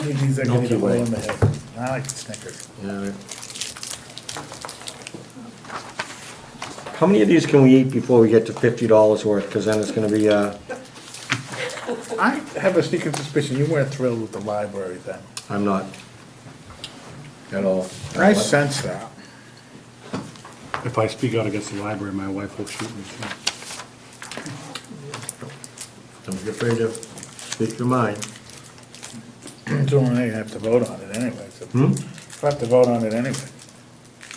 Need these that give me the Milky Way. hole in the head. I like the Snickers. Yeah. right. How many of these can we eat before we get to $50 worth? Because then it's gonna be, I have a sneaking suspicion you weren't thrilled with the library thing. I'm not. At all. I sense that. If I speak out against the library, my wife will shoot me. Don't be afraid to speak your mind. So they have to vote on it anyway. So Hmm? we'll have to vote on it anyway.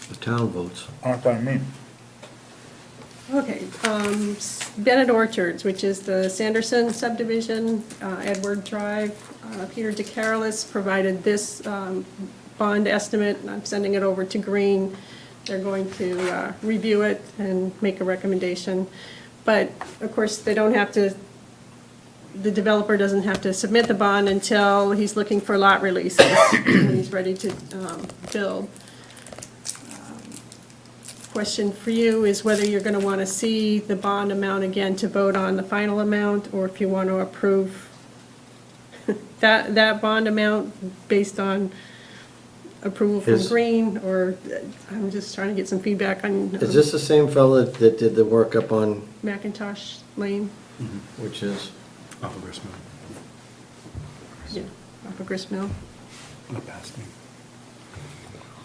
The town votes. Aren't I mean? Okay, Bennett Orchards, which is the Sanderson subdivision, Edward Drive. Peter DeCarolis provided this bond estimate, and I'm sending it over to Green. They're going to review it and make a recommendation. But, of course, they don't have to, the developer doesn't have to submit the bond until he's looking for lot releases, when he's ready to build. Question for you is whether you're going to want to see the bond amount again to vote on the final amount, or if you want to approve that bond amount based on approval from Is- Green, or I'm just trying to get some feedback on Is this the same fella that did the work up on, McIntosh Lane, which is, Off of Grist Mill, yeah, off of Grist Mill? not past me.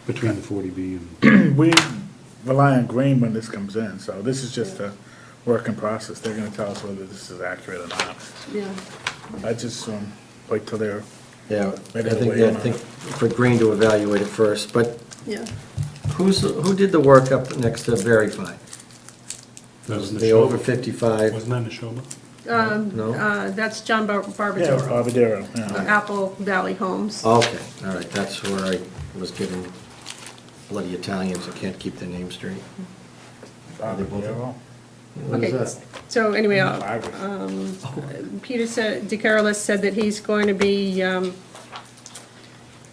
Between the 40B and, We rely on Green when this comes in, so this is just a work in process. They're gonna tell us whether this is accurate or not. Yeah, I just, wait till they're, yeah, I Maybe the think, way yeah, I on think it. for Green to evaluate it first, but yeah. who did the work up next to Verify? that was The over Neshoba. 55? Wasn't that Neshoba? No? That's John yeah, it's Barbadoro, Barbadero, yeah. Apple Valley Homes. Okay, all right, that's where I was given bloody Italians that can't keep their name straight. Barbadero. What Okay, is that? so anyway, Irish. Peter DeCarolis said that he's going to be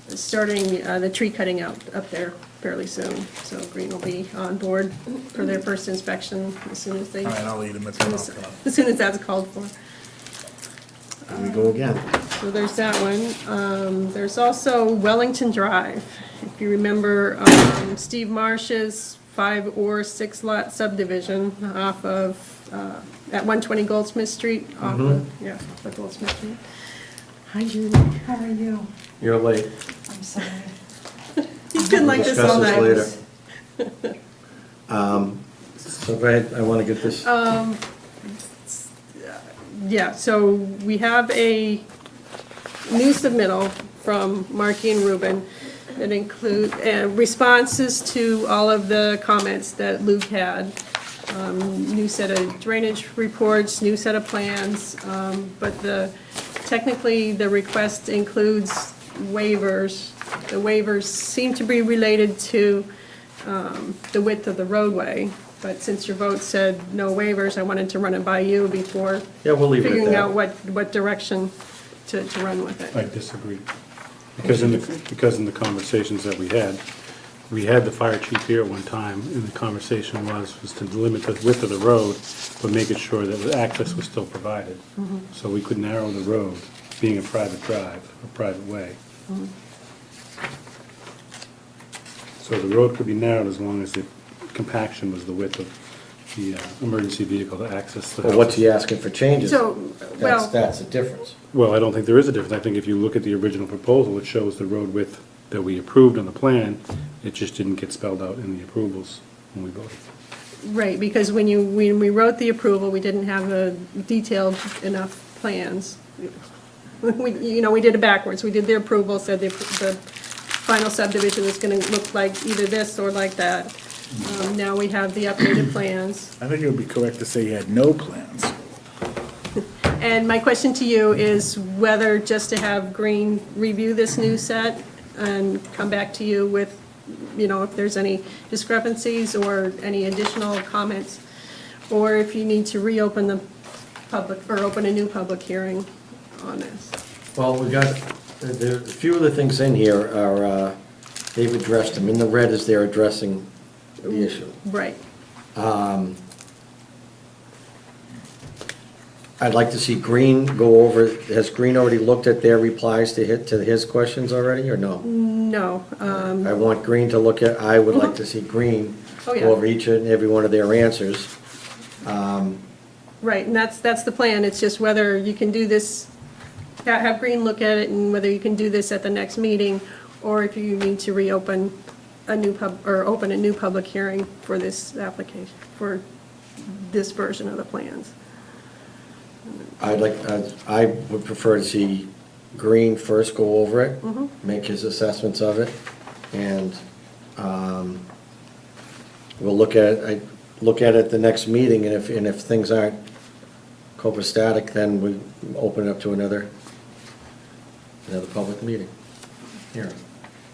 starting the tree cutting out up there fairly soon. So Green will be on board for their first inspection as soon as they, All right, I'll eat them. It's enough. as soon as that's called for. Here we go again. So there's that one. There's also Wellington Drive. If you remember, Steve Marsh's 5 or 6 lot subdivision off of, at 120 Goldsmith Street, off of, yeah, off of Goldsmith Street. Hi Judy, how are you? You're late. I'm sorry. He's been like this all night. Discuss this later. So go ahead, I want to get this. Yeah, so we have a new submittal from Marky and Ruben that include responses to all of the comments that Luke had. New set of drainage reports, new set of plans, but technically, the request includes waivers. The waivers seem to be related to the width of the roadway, but since your vote said no waivers, I wanted to run it by you before Yeah, we'll leave it at figuring out that. what direction to run with I it. disagree. Because in the conversations that we had the fire chief here at one time, and the conversation was to limit the width of the road, but making sure that the access was still provided. So we could narrow the road, being a private drive, a private way. So the road could be narrowed as long as the compaction was the width of the emergency vehicle to access the Well, what's he houses. asking for changes? So, well, That's the difference. Well, I don't think there is a difference. I think if you look at the original proposal, it shows the road width that we approved on the plan. It just didn't get spelled out in the approvals when we voted. Right, because when we wrote the approval, we didn't have a detailed enough plans. We did it backwards. We did the approval, said the final subdivision is gonna look like either this or like that. Now we have the updated plans. I think it would be correct to say you had no plans. And my question to you is whether just to have Green review this new set and come back to you with, if there's any discrepancies or any additional comments, or if you need to reopen the public, or open a new public hearing on this. Well, we got, a few of the things in here are, they've addressed them. In the red is they're addressing the issue. Right. I'd like to see Green go over, has Green already looked at their replies to his questions already, or no? No. I want Green to look at, I would like to see Green Oh, yeah. go over each and every one of their answers. Right, and that's the plan. It's just whether you can do this, have Green look at it, and whether you can do this at the next meeting, or if you need to reopen open a new public hearing for this application, for this version of the plans. I would prefer to see Green first go over it, make his assessments of it, and we'll look at it the next meeting, and if things aren't copacetic, then we open it up to another public meeting. Here.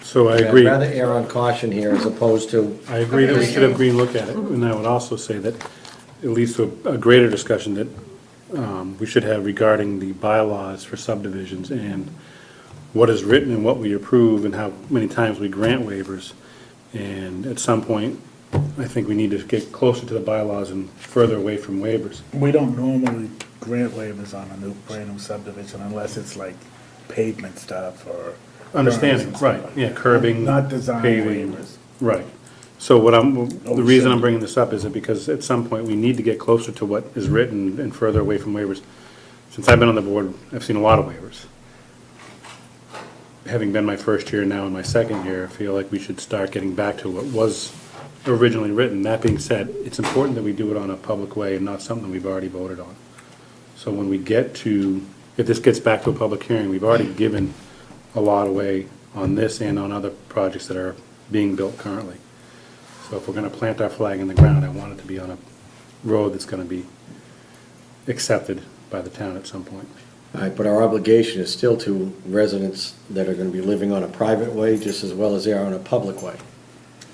So I agree. I'd rather err on caution here as opposed to, I agree that we should have Green look at it, and I would also say that it leads to a greater discussion that we should have regarding the bylaws for subdivisions and what is written and what we approve and how many times we grant waivers. And at some point, I think we need to get closer to the bylaws and further away from waivers. We don't normally grant waivers on a brand new subdivision unless it's like pavement stuff or. Understanding, right, yeah, curbing, Not design paving, waivers. right. So the reason I'm bringing this up is that because at some point, we need to get closer to what is written and further away from waivers. Since I've been on the board, I've seen a lot of waivers. Having been my first year, now in my second year, I feel like we should start getting back to what was originally written. That being said, it's important that we do it on a public way and not something we've already voted on. So when we get to, if this gets back to a public hearing, we've already given a lot away on this and on other projects that are being built currently. So if we're gonna plant our flag in the ground, I want it to be on a road that's gonna be accepted by the town at some point. all right, but our obligation is still to residents that are gonna be living on a private way just as well as they are on a public way.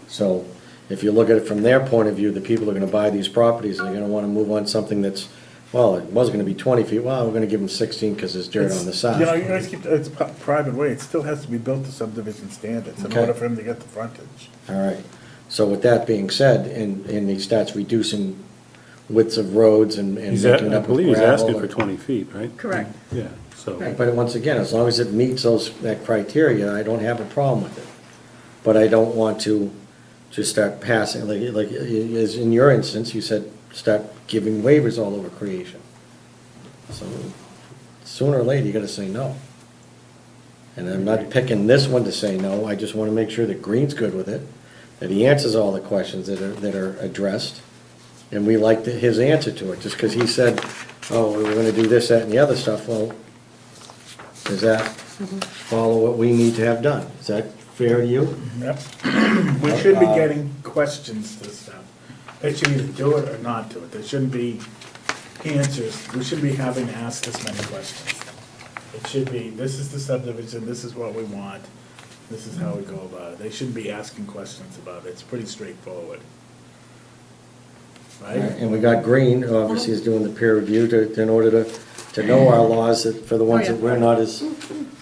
So if you look at it from their point of view, the people are gonna buy these properties, they're gonna wanna move on something that's, well, it was gonna be 20 feet, well, we're gonna give them 16 because there's dirt on the side. You guys keep, it's private way, it still has to be built to subdivision standards in Okay. order for him to get the frontage. All right, so with that being said, and he starts reducing widths of roads and He's making it I up with believe he's gravel asking or- for 20 feet, right? Correct. Yeah, so, Right. But once again, as long as it meets that criteria, I don't have a problem with it. But I don't want to just start passing, like, as in your instance, you said, start giving waivers all over creation. So sooner or later, you gotta say no. And I'm not picking this one to say no, I just wanna make sure that Green's good with it, that he answers all the questions that are addressed, and we like his answer to it, just because he said, oh, we're gonna do this, that, and the other stuff, well, does that follow what we need to have done? Is that fair to you? Yep. We should be getting questions to stuff. They should either do it or not do it. There shouldn't be answers. We shouldn't be having to ask this many questions. It should be, this is the subdivision, this is what we want, this is how we go about it. They shouldn't be asking questions about it. It's pretty straightforward. Right? And we got Green, who obviously is doing the peer review in order to know our laws for the ones Oh, yeah. that we're not as,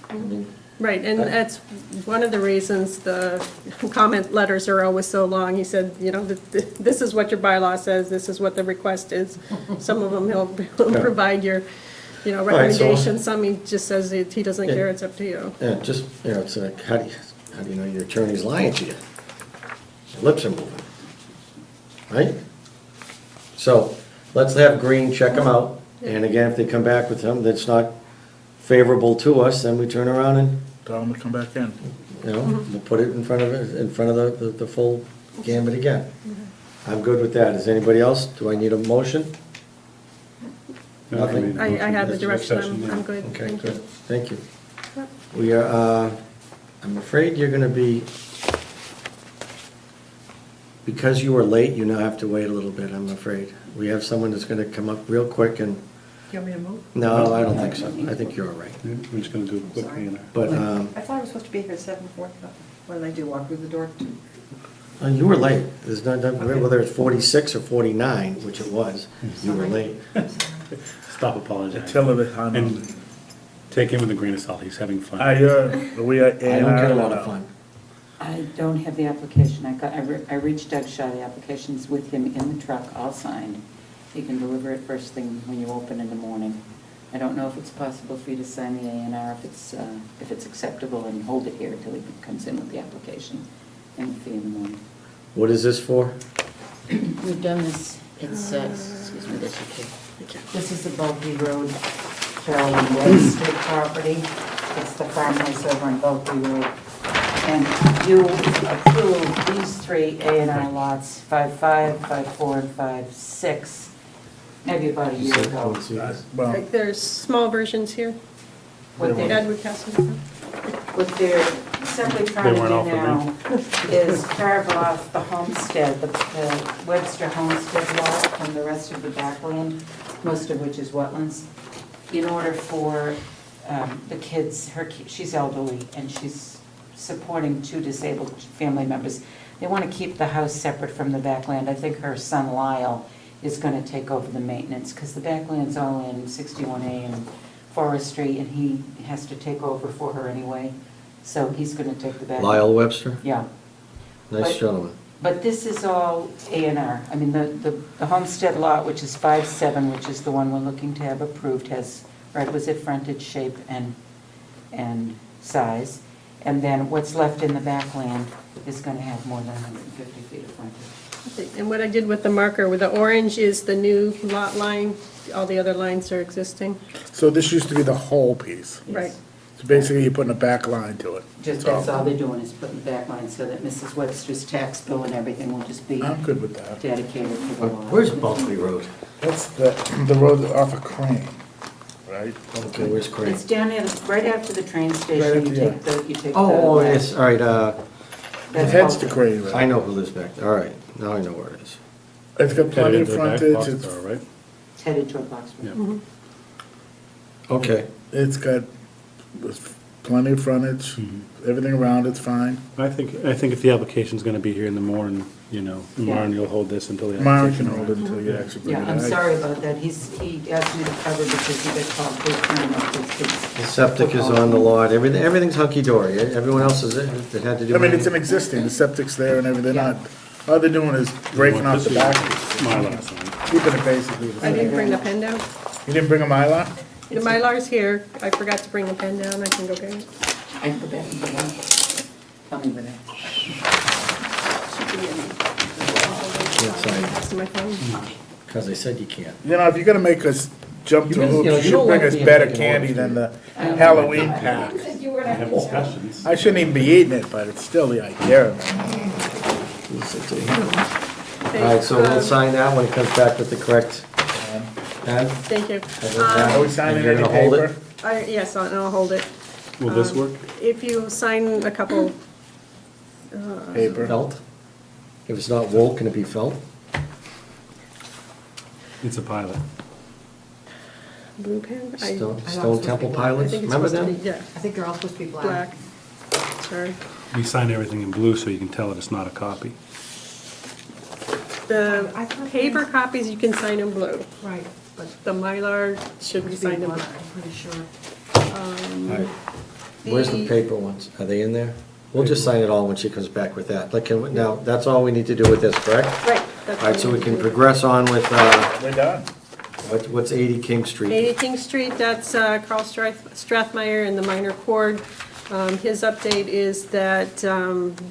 I mean, Right, and that's one of the reasons the comment letters are always so long. He said, this is what your bylaw says, this is what the request is. Some of them he'll provide your, recommendations, some he just says he doesn't care, it's up to you. yeah, just, it's like, how do you know your attorney's lying to you? Your lips are moving, right? So, let's have Green check them out, and again, if they come back with something that's not favorable to us, then we turn around and, Tell them to come back in. we'll put it in front of the full gambit again. I'm good with that. Is anybody else? Do I need a motion? Nothing? I have the That's direction, session, yeah. I'm good, Okay, thank you. good. Thank you. Yep. We are, I'm afraid you're gonna be, because you were late, you now have to wait a little bit, I'm afraid. We have someone that's gonna come up real quick and, You want me to move? no, I don't think so. I think you're all right. Yeah, we're just gonna do a quick A&R. But, I thought I was supposed to be here at 7:40. What did I do, walk through the door? you were late. There's no, whether it's 46 or 49, which it was, you were late. Stop apologizing. Tell her that, I And take him with a grain of salt, he's having fun. we are. I don't get a lot of fun. I don't have the application. I reached Doug Shaw, the application's with him in the truck, all signed. He can deliver it first thing when you open in the morning. I don't know if it's possible for you to sign the A&R, if it's acceptable, and hold it here until he comes in with the application and the fee in the morning. What is this for? We've done this, it's, excuse me, this is the Bulky Road, Carolyn Way Street property. It's the farmhouse over on Bulky Road. And you approved these three A&R lots, 5-5, 5-4, and 5-6, maybe about a year ago. Well, Like, there's small versions here, What they're, Ed would pass them. what they're simply trying to They do weren't now is carve off the homestead, the Webster homestead lot from the rest of the backland, most of which is wetlands, in order for the kids, she's elderly, and she's supporting two disabled family members. They want to keep the house separate from the backland. I think her son Lyle is going to take over the maintenance, because the backland's all in 61A and forestry, and he has to take over for her anyway, so he's going to take the back. Lyle Webster? Yeah. Nice But- gentleman. But this is all A&R. I mean, the homestead lot, which is 5-7, which is the one we're looking to have approved, has requisite frontage, shape, and size. And then what's left in the backland is going to have more than 150 feet of frontage. And what I did with the marker, with the orange is the new lot line, all the other lines are existing. so this used to be the whole piece. Right. So basically, you're putting a back line to it. Just, that's all they're doing, is putting the back line so that Mrs. Webster's tax bill and everything will just be I'm good with that. dedicated to the lot. Where's Bulkley Road? That's the road off of Crane, right? Okay, where's Crane? It's down there, right after the train station, you take the, you take the. Oh, yes, all right, It That's heads to Bulky. Crane, right? I know who lives back there. All right, now I know where it is. It's got plenty Headed of into the back frontage, box, right? It's headed toward Boxford. Yeah. Okay, it's got plenty of frontage, everything around it's fine. I think if the application's gonna be here in the morning, tomorrow you'll hold this until the Myron application. can hold it until you actually bring it Yeah, in. I'm sorry about that. He asked me to cover because he got called for cleaning up his kids. the septic is on the lot, everything's hunky-dory. Everyone else is, that had to do. I mean, it's an anything? existing, the septic's there and everything, not, all they're doing is breaking off the back piece, My last one. keeping it basically the I same. didn't bring the pen down. You didn't bring a Mylar? The Mylar's here, I forgot to bring the pen down, I can go get it. I can go back and get one. Tell me when it. Can't sign, Next to my phone. because I said you can't. You know, if you're gonna make us jump through hoops, you should bring us better candy than the Halloween pack. Have discussions. I shouldn't even be eating it, but it's still the idea of it. All right, so we'll sign that when it comes back with the correct pad. Thank you. Are we signing And you're any gonna hold it? paper? Yes, I'll hold it. Will this work? If you sign a couple, Paper. Felt? If it's not wool, can it be felt? It's a pilot. blue pen? Stone Temple I Pilots, think it's remember supposed to them? be, yeah, I think they're all supposed to be black. black. Sorry. We sign everything in blue so you can tell that it's not a copy. The I thought paper copies you can sign in blue, Right. but the Mylar should be signed in black. I'm pretty sure. All right. Where's the paper ones? Are they in there? We'll just sign it all when she comes back with that. Like, now, that's all we need to do with this, correct? Right. All right, so we can progress on with, We're done. what's 80 King Street? 80 King Street, that's Carl Strathmeyer and the minor chord. His update is that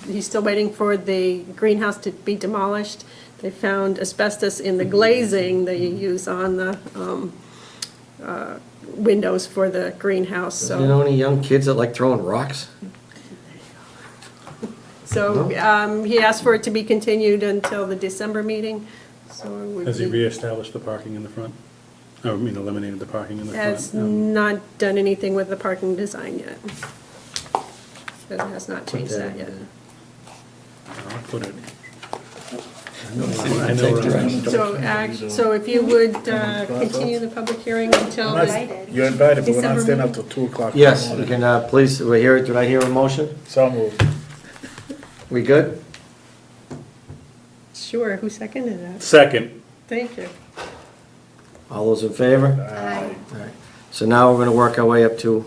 he's still waiting for the greenhouse to be demolished. They found asbestos in the glazing that you use on the windows for the greenhouse, You know so. any young kids that like throwing rocks? So he asked for it to be continued until the December meeting, so it would Has he be- reestablished the parking in the front? I mean, eliminated the parking in the front? has not done anything with the parking design yet. But has not changed that yet. I'll put it. I know where I'm at. So if you would continue the public hearing until I'm not- the You're invited, but we're not December staying up meeting. till 2 o'clock. Yes, we can, please, we hear, did I hear a motion? So moved. We good? Sure, who seconded that? Second. Thank you. All those in favor? Aye. All right. So now we're gonna work our way up to.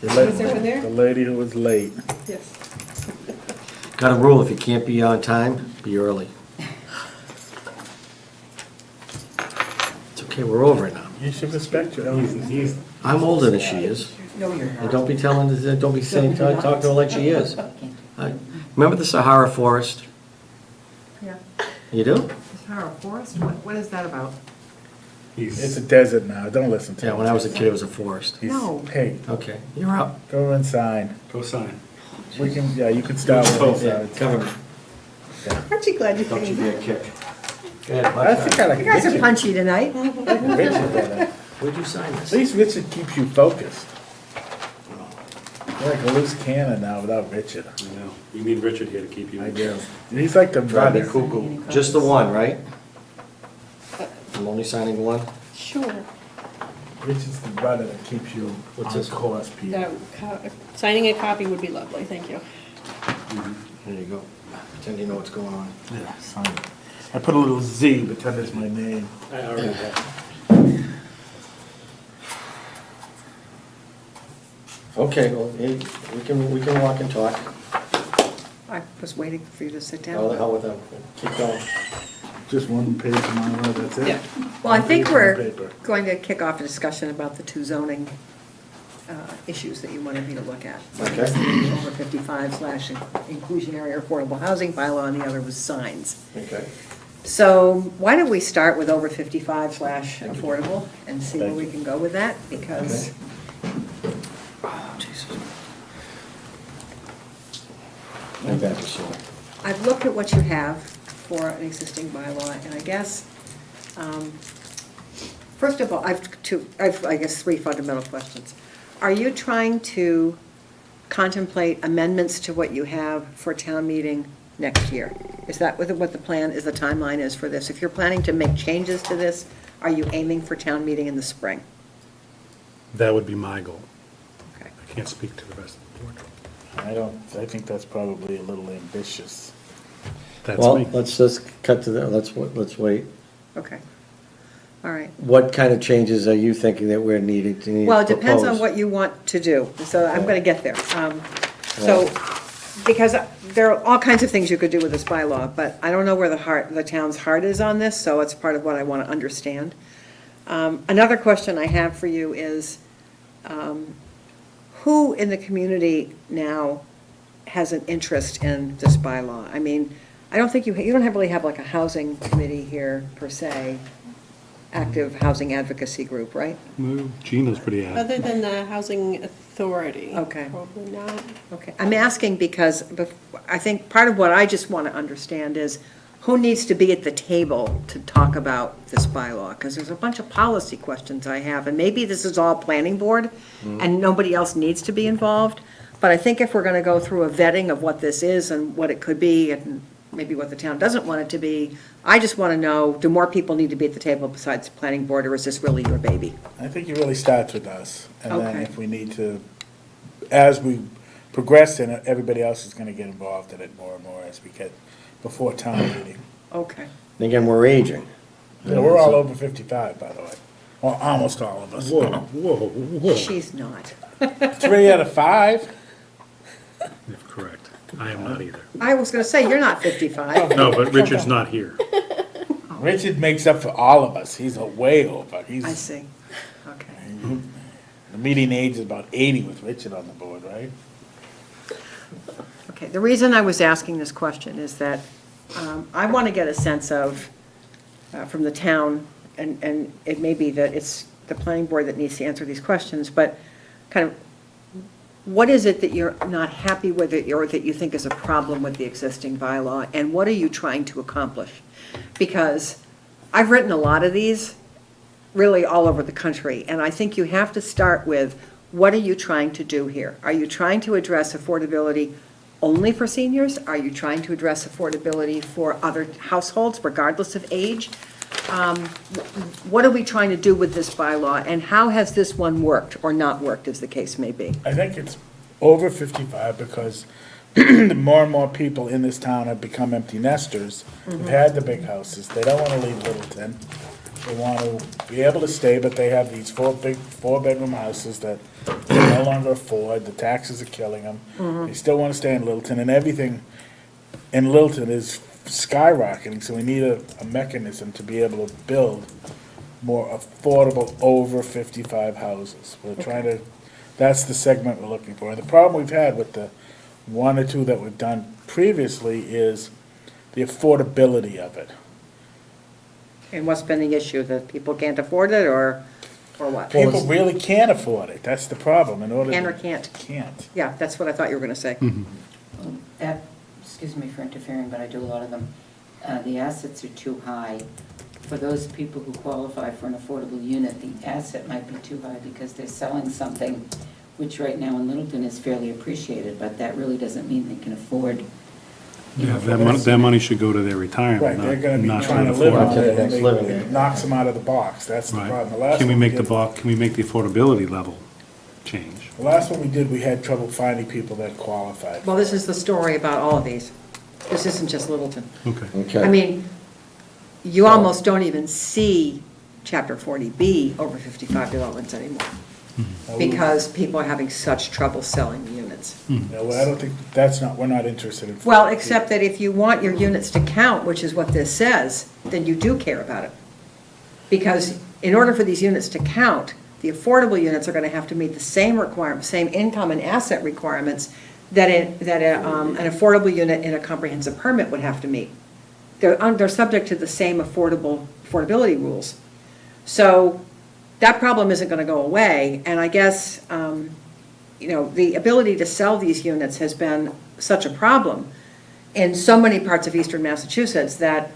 Was everyone there? The lady who was late. Yes. Got a rule, if you can't be on time, be early. It's okay, we're over it now. You should respect your elders. I'm older than she is. No, you're And not. don't be telling, don't be saying, talk to her like she is. Remember the Sahara Forest? Yeah. You do? Sahara Forest, what is that about? It's a desert now, don't listen to him. Yeah, when I was a kid, it was a forest. He's- No. Hey, Okay, you're up. go and sign. Go sign. We can, yeah, you can start with this. Cover me. Aren't you glad you Don't you came? get a kick. Go ahead, I think I like You guys are Richard. punchy tonight. Richard better. Where'd you sign this? At least Richard keeps you focused. You're like a loose cannon now without Richard. I know. You need Richard here to keep you. I do. He's like the Drive me brother. cuckoo. Just the one, right? I'm only signing one? Sure. Richard's the brother that keeps you What's on this? course, Pete. Signing a copy would be lovely, thank you. There you go. Pretend you know what's going on. Yeah, sign it. I put a little Z, pretend it's my name. I already have. Okay, well, we can walk and talk. I was waiting for you to sit How the down. hell with them? Keep going. Just one page of my word, that's it? Yeah. Well, I think One we're paper. going to kick off a discussion about the two zoning issues that you wanted me to look at. One is the over 55/inclusionary or affordable housing bylaw, and the other was signs. Okay. So why don't we start with over 55/affordable and see where we can go with that, because Oh, Jesus. My back is sore. I've looked at what you have for an existing bylaw, and I guess, first of all, I've, I guess, three fundamental questions. Are you trying to contemplate amendments to what you have for town meeting next year? Is that what the plan is, the timeline is for this? If you're planning to make changes to this, are you aiming for town meeting in the spring? That would be my goal. Okay. I can't speak to the rest of the board. I think that's probably a little ambitious. That's Well, me. let's just cut to the, let's wait. Okay. All right. What kind of changes are you thinking that we're needing to Well, it depends on propose? what you want to do, so I'm gonna get there. So, because there are all kinds of things you could do with this bylaw, but I don't know where the town's heart is on this, so it's part of what I wanna understand. Another question I have for you is, who in the community now has an interest in this bylaw? I mean, I don't think you don't really have like a housing committee here per se, active housing advocacy group, right? Well, Gina's pretty active. Other than the housing authority. Okay. Probably not. Okay, I'm asking because I think part of what I just want to understand is who needs to be at the table to talk about this bylaw? Because there's a bunch of policy questions I have, and maybe this is all planning board, and nobody else needs to be involved. But I think if we're going to go through a vetting of what this is and what it could be, and maybe what the town doesn't want it to be, I just want to know, do more people need to be at the table besides planning board, or is this really your baby? I think it really starts with us, and then Okay. if we need to, as we progress in it, everybody else is gonna get involved in it more and more as we get before town meeting. Okay. And again, we're aging. Yeah, we're all over 55, by the way, or almost all of us. Whoa, whoa, whoa. She's not. 3 out of 5? If correct. I am not either. I was going to say, you're not 55. No, but Richard's not here. Richard makes up for all of us, he's way over, I he's, see. Okay. the median age is about 80 with Richard on the board, right? Okay, the reason I was asking this question is that I want to get a sense of, from the town, and it may be that it's the planning board that needs to answer these questions, but kind of what is it that you're not happy with it, or that you think is a problem with the existing bylaw, and what are you trying to accomplish? Because I've written a lot of these, really all over the country, and I think you have to start with, what are you trying to do here? Are you trying to address affordability only for seniors? Are you trying to address affordability for other households, regardless of age? What are we trying to do with this bylaw, and how has this one worked or not worked, as the case may be? I think it's over 55 because more and more people in this town have become empty nesters. They've had the big houses. They don't want to leave Littleton. They want to be able to stay, but they have these four-bedroom houses that they no longer afford. The taxes are killing them. They still want to stay in Littleton, and everything in Littleton is skyrocketing, so we need a mechanism to be able to build more affordable over 55 houses. We're trying to, that's the segment we're looking for. And the problem we've had with the one or two that we've done previously is the affordability of it. And what's been the issue, that people can't afford it, or what? People really can't afford it, that's the problem, in order. Can or to- can't? Can't. Yeah, that's what I thought you were gonna say. That, excuse me for interfering, but I do a lot of them. The assets are too high. For those people who qualify for an affordable unit, the asset might be too high because they're selling something which right now in Littleton is fairly appreciated, but that really doesn't mean they can afford. Yeah, that money should go to their retirement, Right, they're gonna be not trying to the live affordable. on To the it, and next living it age. knocks them out of the box, that's the problem. The Right. last Can we one make the did- can we make the affordability level change? The last one we did, we had trouble finding people that qualified. Well, this is the story about all of these. This isn't just Littleton. Okay. Okay. I mean, you almost don't even see Chapter 40B over 55 developments anymore, because people are having such trouble selling the units. Yeah, well, I don't think, we're not interested in. Well, except that if you want your units to count, which is what this says, then you do care about it. Because in order for these units to count, the affordable units are gonna have to meet the same requirements, same income and asset requirements that an affordable unit in a comprehensive permit would have to meet. They're subject to the same affordability rules. So that problem isn't gonna go away, and I guess, the ability to sell these units has been such a problem in so many parts of eastern Massachusetts that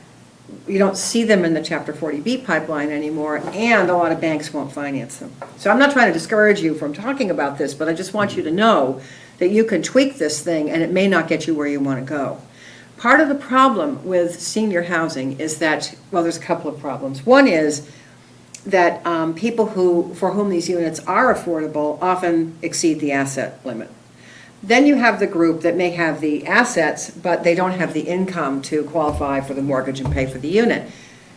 you don't see them in the Chapter 40B pipeline anymore, and a lot of banks won't finance them. So I'm not trying to discourage you from talking about this, but I just want you to know that you can tweak this thing, and it may not get you where you want to go. Part of the problem with senior housing is that, well, there's a couple of problems. One is that people for whom these units are affordable often exceed the asset limit. Then you have the group that may have the assets, but they don't have the income to qualify for the mortgage and pay for the unit.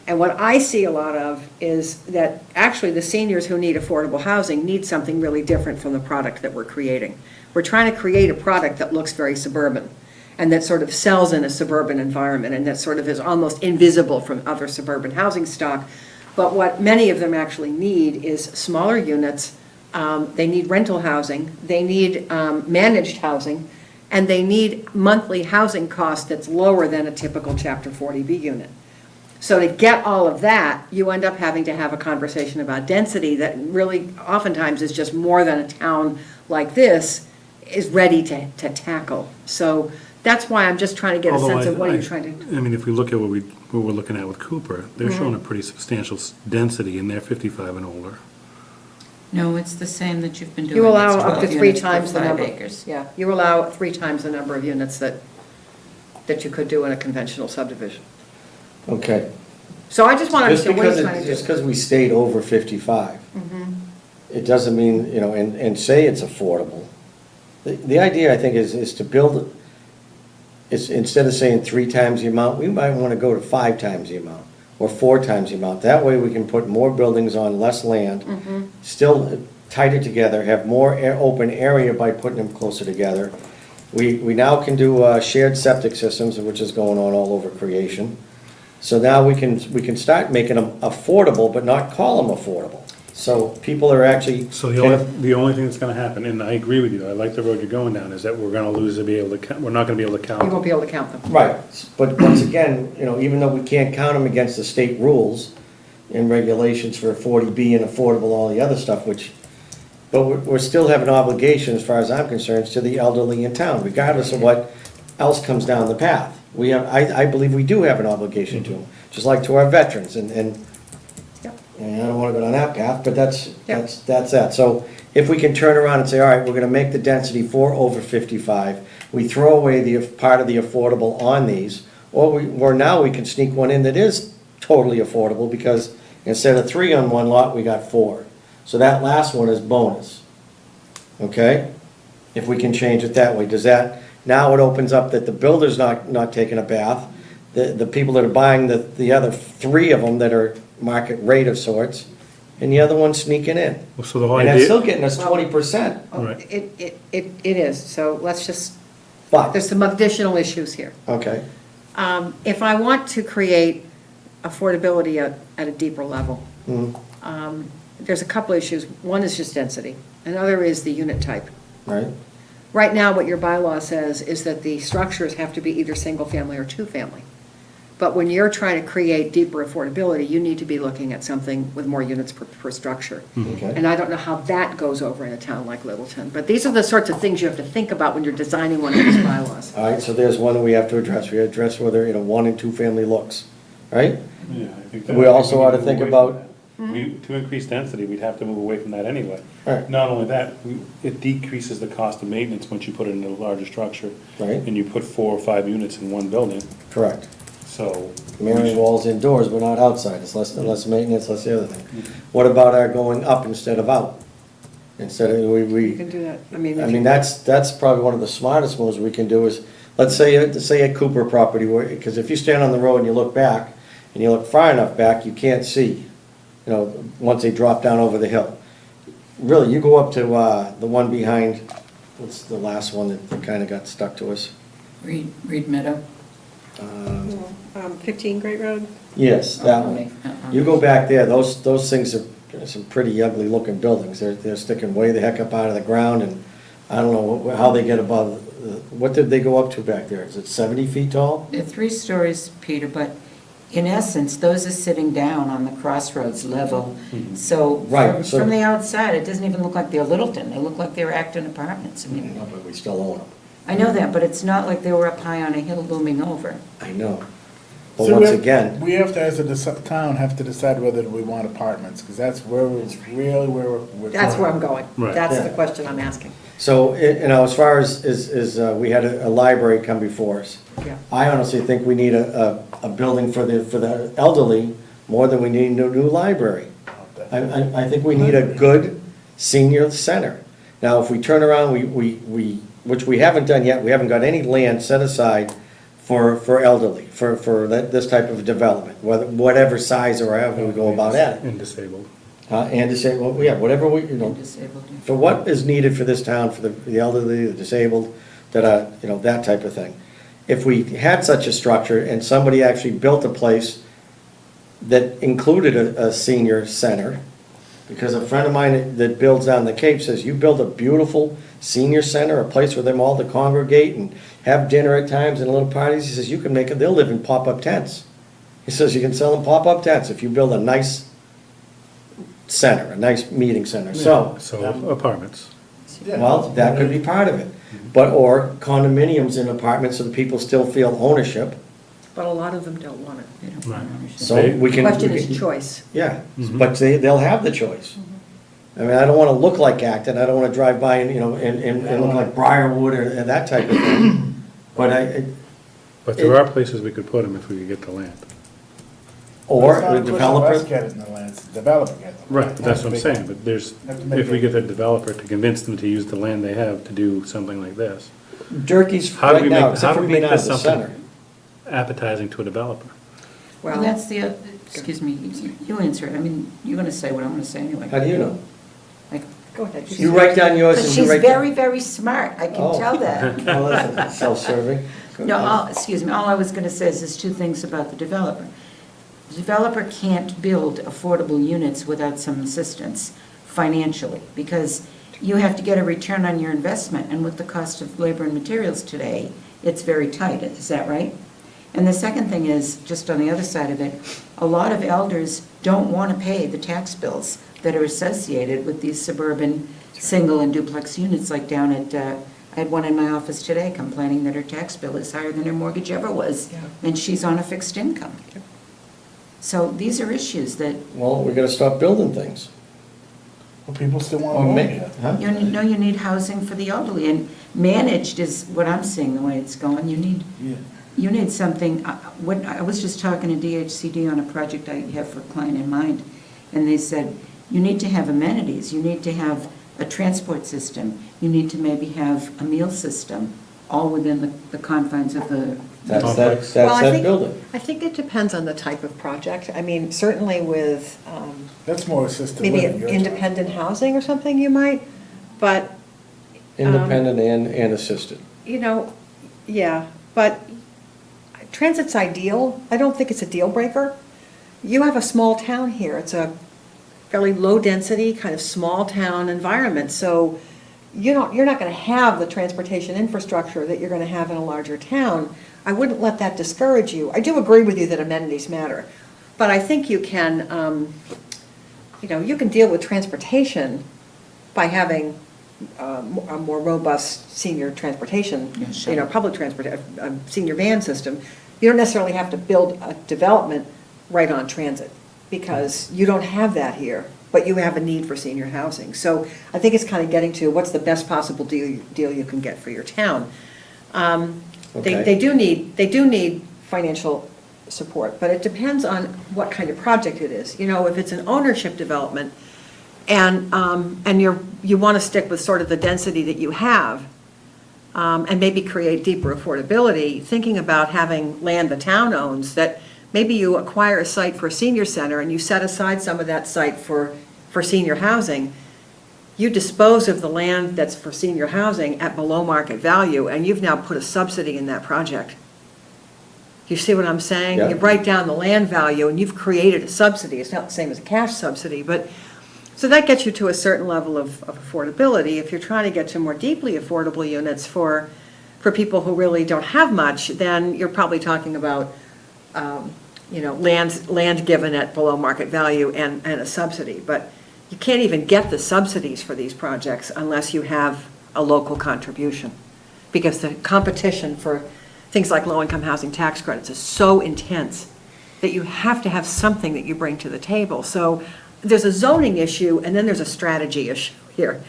And what I see a lot of is that actually the seniors who need affordable housing need something really different from the product that we're creating. We're trying to create a product that looks very suburban, and that sort of sells in a suburban environment, and that sort of is almost invisible from other suburban housing stock. But what many of them actually need is smaller units. They need rental housing, they need managed housing, and they need monthly housing cost that's lower than a typical Chapter 40B unit. So to get all of that, you end up having to have a conversation about density that really oftentimes is just more than a town like this is ready to tackle. So that's why I'm just trying to get a sense of what you're trying to. I mean, if we look at what we're looking at with Cooper, they're showing a pretty substantial density in their 55 and older. No, it's the same that you've been doing. You allow It's up to 12 three units per times the 5 number. acres. Yeah, you allow 3 times the number of units that you could do in a conventional subdivision. Okay. So I just want to Just understand what because, you're trying to just do. because we stayed over 55, it doesn't mean, and say it's affordable. The idea, I think, is to build, instead of saying 3 times the amount, we might want to go to 5 times the amount, or 4 times the amount. That way we can put more buildings on less land, still tighter together, have more open area by putting them closer together. We now can do shared septic systems, which is going on all over creation. So now we can start making them affordable, but not call them affordable. So people are actually. So the only thing that's gonna happen, and I agree with you, I like the road you're going down, is that we're gonna lose to be able to, we're not gonna be able to count. You won't be able to count them. Right, but once again, even though we can't count them against the state rules and regulations for 40B and affordable, all the other stuff, which but we still have an obligation, as far as I'm concerned, to the elderly in town, regardless of what else comes down the path. We have, I believe we do have an obligation to them, just like to our veterans, and I don't wanna go down that path, but that's that. So if we can turn around and say, all right, we're gonna make the density for over 55, we throw away the part of the affordable on these, or now we can sneak one in that is totally affordable, because instead of 3 on one lot, we got 4. So that last one is bonus, okay? If we can change it that way, does that, now it opens up that the builder's not taking a bath, the people that are buying the other 3 of them that are market rate of sorts, and the other one sneaking in. Well, so the whole And that's idea, still getting us 20%, Right. It is, so let's just, but, there's some additional issues here. okay, If I want to create affordability at a deeper level, mhm, there's a couple issues. One is just density, another is the unit type. right, Right now, what your bylaw says is that the structures have to be either single-family or two-family. But when you're trying to create deeper affordability, you need to be looking at something with more units per structure. okay. And I don't know how that goes over in a town like Littleton, but these are the sorts of things you have to think about when you're designing one of these bylaws. All right, so there's one that we have to address. We address whether, 1 and 2 family looks, right? yeah, I think We also ought to think about- To increase density, we'd have to move away from that anyway. Right. Not only that, it decreases the cost of maintenance once you put it in a larger structure. Right. And you put 4 or 5 units in one building, Correct. so. Mirroring walls indoors, but not outside. It's less maintenance, less the other thing. What about our going up instead of out? Instead of, You can do that, I mean, that's probably one of the smartest moves we can do is, let's say a Cooper property, where, because if you stand on the road and you look back, and you look far enough back, you can't see, once they drop down over the hill. Really, you go up to the one behind, what's the last one that kind of got stuck to us? Reed Meadow. 15 Great Road? Yes, that one. You go back there, those things are some pretty ugly looking buildings. They're sticking way the heck up out of the ground, and I don't know how they get above, what did they go up to back there? Is it 70 feet tall? They're 3 stories, Peter, but in essence, those are sitting down on the crossroads level. So Right, from the outside, it doesn't even look like they're Littleton. They look like they're Acton apartments. I mean, No, but we still own them. I know that, but it's not like they were up high on a hill looming over. I know. But So once again, we have to, as a town, have to decide whether we want apartments, because that's where it's really where we're. That's where I'm going. Right. That's the Yeah. question I'm asking. so, as far as we had a library come before us. Yeah. I honestly think we need a building for the elderly more than we need a new library. I think we need a good senior center. Now, if we turn around, which we haven't done yet, we haven't got any land set aside for elderly, for this type of development, whatever size or however we go about at it. And disabled. And to say, well, yeah, whatever we, Disabled. for what is needed for this town, for the elderly, the disabled, that type of thing. If we had such a structure and somebody actually built a place that included a senior center, because a friend of mine that builds down the Cape says, you build a beautiful senior center, a place for them all to congregate and have dinner at times and little parties, he says, you can make it, they'll live in pop-up tents. He says, you can sell them pop-up tents if you build a nice center, a nice meeting center, so. So apartments. Yeah. Well, that could be part of it. But, or condominiums in apartments so that people still feel ownership. But a lot of them don't want it. They don't Right. want ownership. So They- we The can. question we is can- choice. Yeah, but they'll have the choice. I mean, I don't wanna look like Acton, I don't wanna drive by and, and look like Briarwood or that type of thing. But But there are places we could put them if we could get the land. or It's not the a question of developer, us getting the land, it's the developer getting the land. Right, but that's what I'm saying, but there's, Have to make if we it- get the developer to convince them to use the land they have to do something like this, Jerky's how do right we now, make, how except do for we being make out of this the something center. appetizing to a developer? Well, that's the, excuse me, you answer it. I mean, you're gonna say what I'm gonna say anyway. How do you know? Like, Go ahead. You write down yours Because and you she's write. very, very smart, I Oh. can tell that. Well, that's self-serving. No, excuse me, all I was gonna say is there's 2 things about the developer. The developer can't build affordable units without some assistance financially, because you have to get a return on your investment, and with the cost of labor and materials today, it's very tight, is that right? And the second thing is, just on the other side of it, a lot of elders don't want to pay the tax bills that are associated with these suburban single and duplex units, like down at, I had one in my office today complaining that her tax bill is higher than her mortgage ever was, and she's on a fixed income. So these are issues that, Well, we gotta stop building things. Well, people still want Or to make- live here. huh? you need housing for the elderly, and managed is what I'm seeing, the way it's going. You need something, I was just talking to DHCD on a project I have for a client in mind, and they said, you need to have amenities, you need to have a transport system, you need to maybe have a meal system, all within the confines of the, That's Well, I that think- building. I think it depends on the type of project. I mean, certainly with That's more assisted maybe living. you're talking. independent housing or something you might, but, Independent and assisted. you know, yeah, but transit's ideal. I don't think it's a deal breaker. You have a small town here. It's a fairly low-density, kind of small-town environment, so you're not going to have the transportation infrastructure that you're going to have in a larger town. I wouldn't let that discourage you. I do agree with you that amenities matter, but I think you can, you can deal with transportation by having a more robust senior transportation, Yeah, sure. public transport, senior van system. You don't necessarily have to build a development right on transit, because you don't have that here, but you have a need for senior housing. So I think it's kind of getting to what's the best possible deal you can get for your town. Okay. They do need financial support, but it depends on what kind of project it is. If it's an ownership development, and you want to stick with sort of the density that you have, and maybe create deeper affordability, thinking about having land the town owns, that maybe you acquire a site for a senior center and you set aside some of that site for senior housing. You dispose of the land that's for senior housing at below market value, and you've now put a subsidy in that project. You see what I'm saying? Yeah. You write down the land value and you've created a subsidy. It's not the same as a cash subsidy, but, so that gets you to a certain level of affordability. If you're trying to get to more deeply affordable units for people who really don't have much, then you're probably talking about, land given at below market value and a subsidy. But you can't even get the subsidies for these projects unless you have a local contribution, because the competition for things like low-income housing tax credits is so intense that you have to have something that you bring to the table. So there's a zoning issue, and then there's a strategy issue here.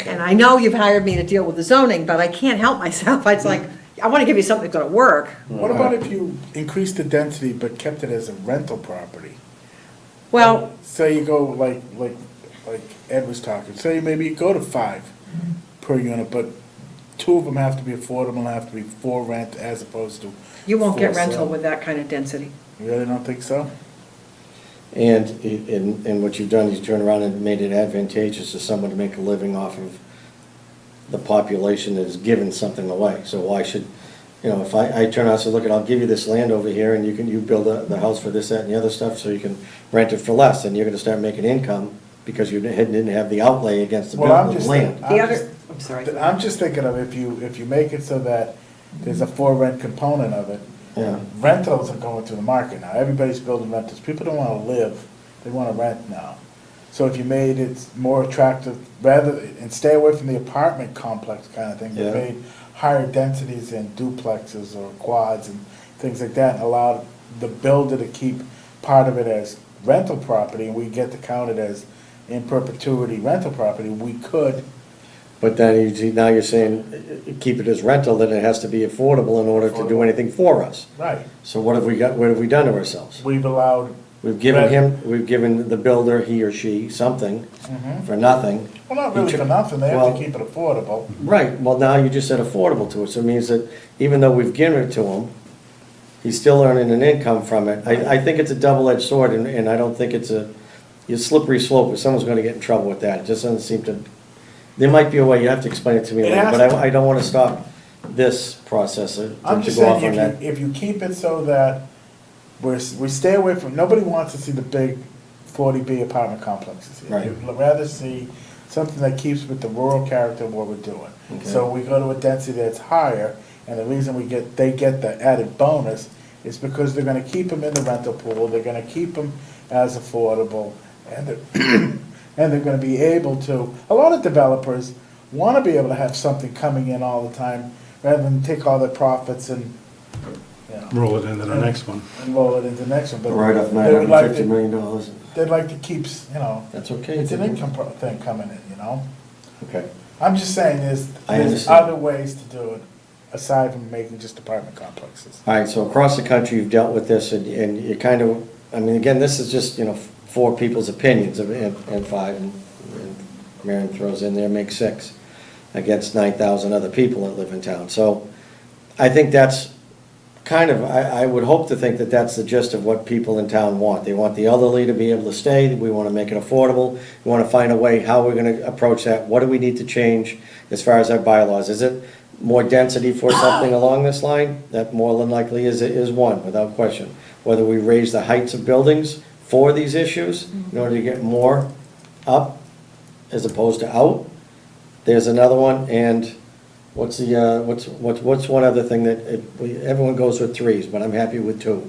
And I know you've hired me to deal with the zoning, but I can't help myself. It's like, I want to give you something that's going to work. What about if you increased the density but kept it as a rental property? Well, Say you go like Ed was talking, say maybe you go to 5 per unit, but 2 of them have to be affordable and have to be for rent as opposed to. you won't get for rental sale. with that kind of density. You really don't think so? And what you've done is turn around and made it advantageous to someone to make a living off of the population that is giving something away. So why should, if I turn around and say, look, I'll give you this land over here and you build the house for this, that, and the other stuff, so you can rent it for less, and you're gonna start making income because you didn't have the outlay against the Well, I'm building just land. thinking, I'm sorry. I'm just thinking of if you make it so that there's a for rent component of it. Yeah. Rentals are going to the market now. Everybody's building rentals. People don't want to live, they want to rent now. So if you made it more attractive, and stay away from the apartment complex kind of thing, Yeah. but made higher densities in duplexes or quads and things like that, and allowed the builder to keep part of it as rental property, and we get to count it as in perpetuity rental property, we could. But then now you're saying, keep it as rental, then it has to be affordable in order to do anything for us. Right. So what have we done to ourselves? We've allowed. We've given the builder, he or she, something for nothing. Well, not really for nothing, they have Well- to keep it affordable. Right, well, now you just said affordable to it, so it means that even though we've given it to him, he's still earning an income from it. I think it's a double-edged sword, and I don't think it's a slippery slope, if someone's gonna get in trouble with that. It just doesn't seem to, there might be a way, you have to explain it to me It later, has but to. I don't wanna stop this process to I'm just go off on saying, that. if you keep it so that we stay away from, nobody wants to see the big 40B apartment complexes here. Right. You'd rather see something that keeps with the rural character of what we're doing. Okay. So we go to a density that's higher, and the reason they get the added bonus is because they're gonna keep them in the rental pool, they're gonna keep them as affordable, and they're, and they're gonna be able to, a lot of developers wanna be able to have something coming in all the time, rather than take all their profits and, you know, Roll it into the next one. and roll it into the next one, but Write off they would like $950 to, million. they'd like to keep, you know, That's okay. it's an income thing coming in, you know? Okay. I'm just saying, I there's understand. other ways to do it, aside from making just apartment complexes. All right, so across the country, you've dealt with this, and you kind of, I mean, again, this is just, you know, 4 people's opinions, and 5, and Marion throws in there, makes 6, against 9,000 other people that live in town. So I think that's kind of, I would hope to think that that's the gist of what people in town want. They want the elderly to be able to stay, we want to make it affordable, we want to find a way how we're going to approach that, what do we need to change as far as our bylaws? Is it more density for something along this line? That more than likely is one, without question. Whether we raise the heights of buildings for these issues in order to get more up as opposed to out, there's another one. And what's the, what's one other thing that, everyone goes with 3s, but I'm happy with 2.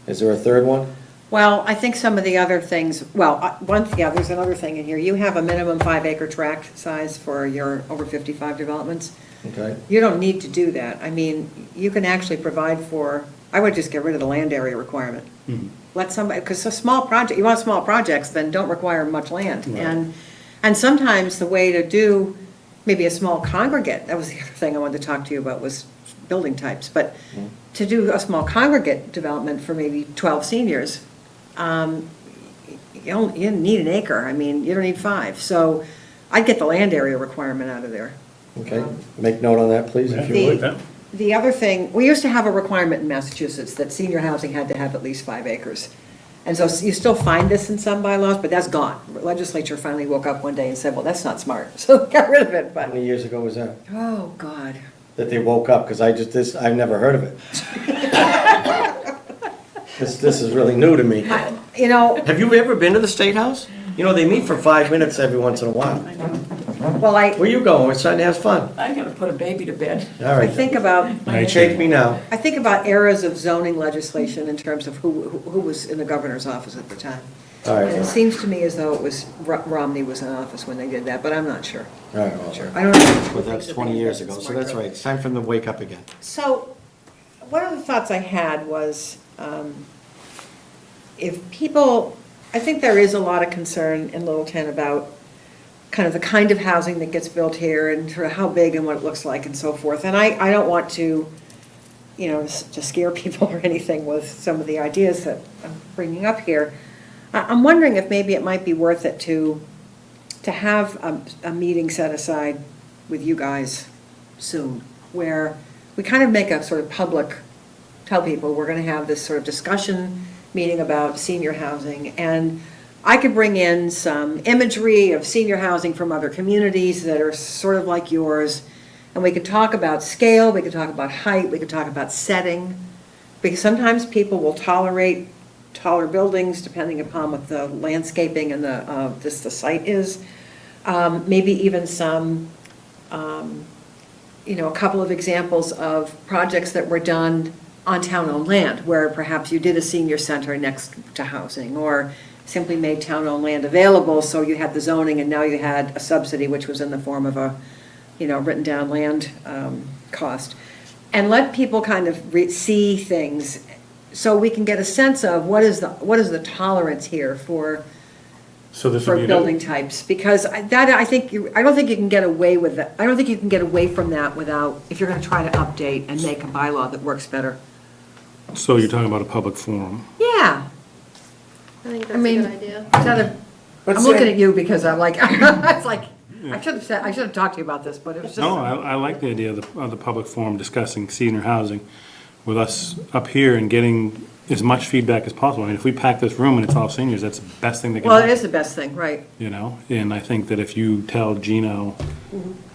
Is there a third one? Well, I think some of the other things, well, there's another thing in here. You have a minimum 5-acre tract size for your over 55 developments. Okay. You don't need to do that. I mean, you can actually provide for, I would just get rid of the land area requirement. Let somebody, because a small project, you want small projects, then don't require much land. Right. And sometimes the way to do maybe a small congregate, that was the other thing I wanted to talk to you about, was building types. But to do a small congregate development for maybe 12 seniors, you don't need an acre. I mean, you don't need 5. So I'd get the land area requirement out of there. Okay, make note on that, please, if you would. The other thing, we used to have a requirement in Massachusetts that senior housing had to have at least 5 acres. And so you still find this in some bylaws, but that's gone. Legislature finally woke up one day and said, well, that's not smart, so got rid of it, How but, many years ago was that? oh, God. That they woke up, because I've never heard of it. This is really new to me. You know, Have you ever been to the State House? You know, they meet for 5 minutes every once in a while. well, Where you going? We're starting to have fun. I gotta put a baby to bed. All I right. think about, Shake me now. I think about eras of zoning legislation in terms of who was in the governor's office at the time. All right. And it All seems to me as though it was Romney was in office when they did that, but I'm not sure. right, well, Sure. I don't know. But that's 20 years ago, so that's right. It's time for them to wake up again. So, one of the thoughts I had was, if people, I think there is a lot of concern in Littleton about the kind of housing that gets built here and sort of how big and what it looks like and so forth. And I don't want to, to scare people or anything with some of the ideas that I'm bringing up here. I'm wondering if maybe it might be worth it to have a meeting set aside with you guys soon, where we kind of make a sort of public, tell people we're going to have this sort of discussion meeting about senior housing, and I could bring in some imagery of senior housing from other communities that are sort of like yours, and we could talk about scale, we could talk about height, we could talk about setting, because sometimes people will tolerate taller buildings depending upon what the landscaping and the site is. Maybe even some, a couple of examples of projects that were done on town-owned land, where perhaps you did a senior center next to housing, or simply made town-owned land available, so you had the zoning, and now you had a subsidy, which was in the form of a, written-down land cost. And let people kind of see things, so we can get a sense of what is the tolerance here for So this would be building types, because I don't think you can get away with that. I don't think you can get away from that without, if you're gonna try to update and make a bylaw that works better. So you're talking about a public forum. Yeah. I think I that's a mean, good idea. But I'm see, looking at you because I'm like, it's like, I should have talked to you about this, but it was just. No, I like the idea of the public forum discussing senior housing with us up here and getting as much feedback as possible. I mean, if we pack this room and it's all seniors, that's the best thing that can Well, happen. it is the best thing, right. And I think that if you tell Gino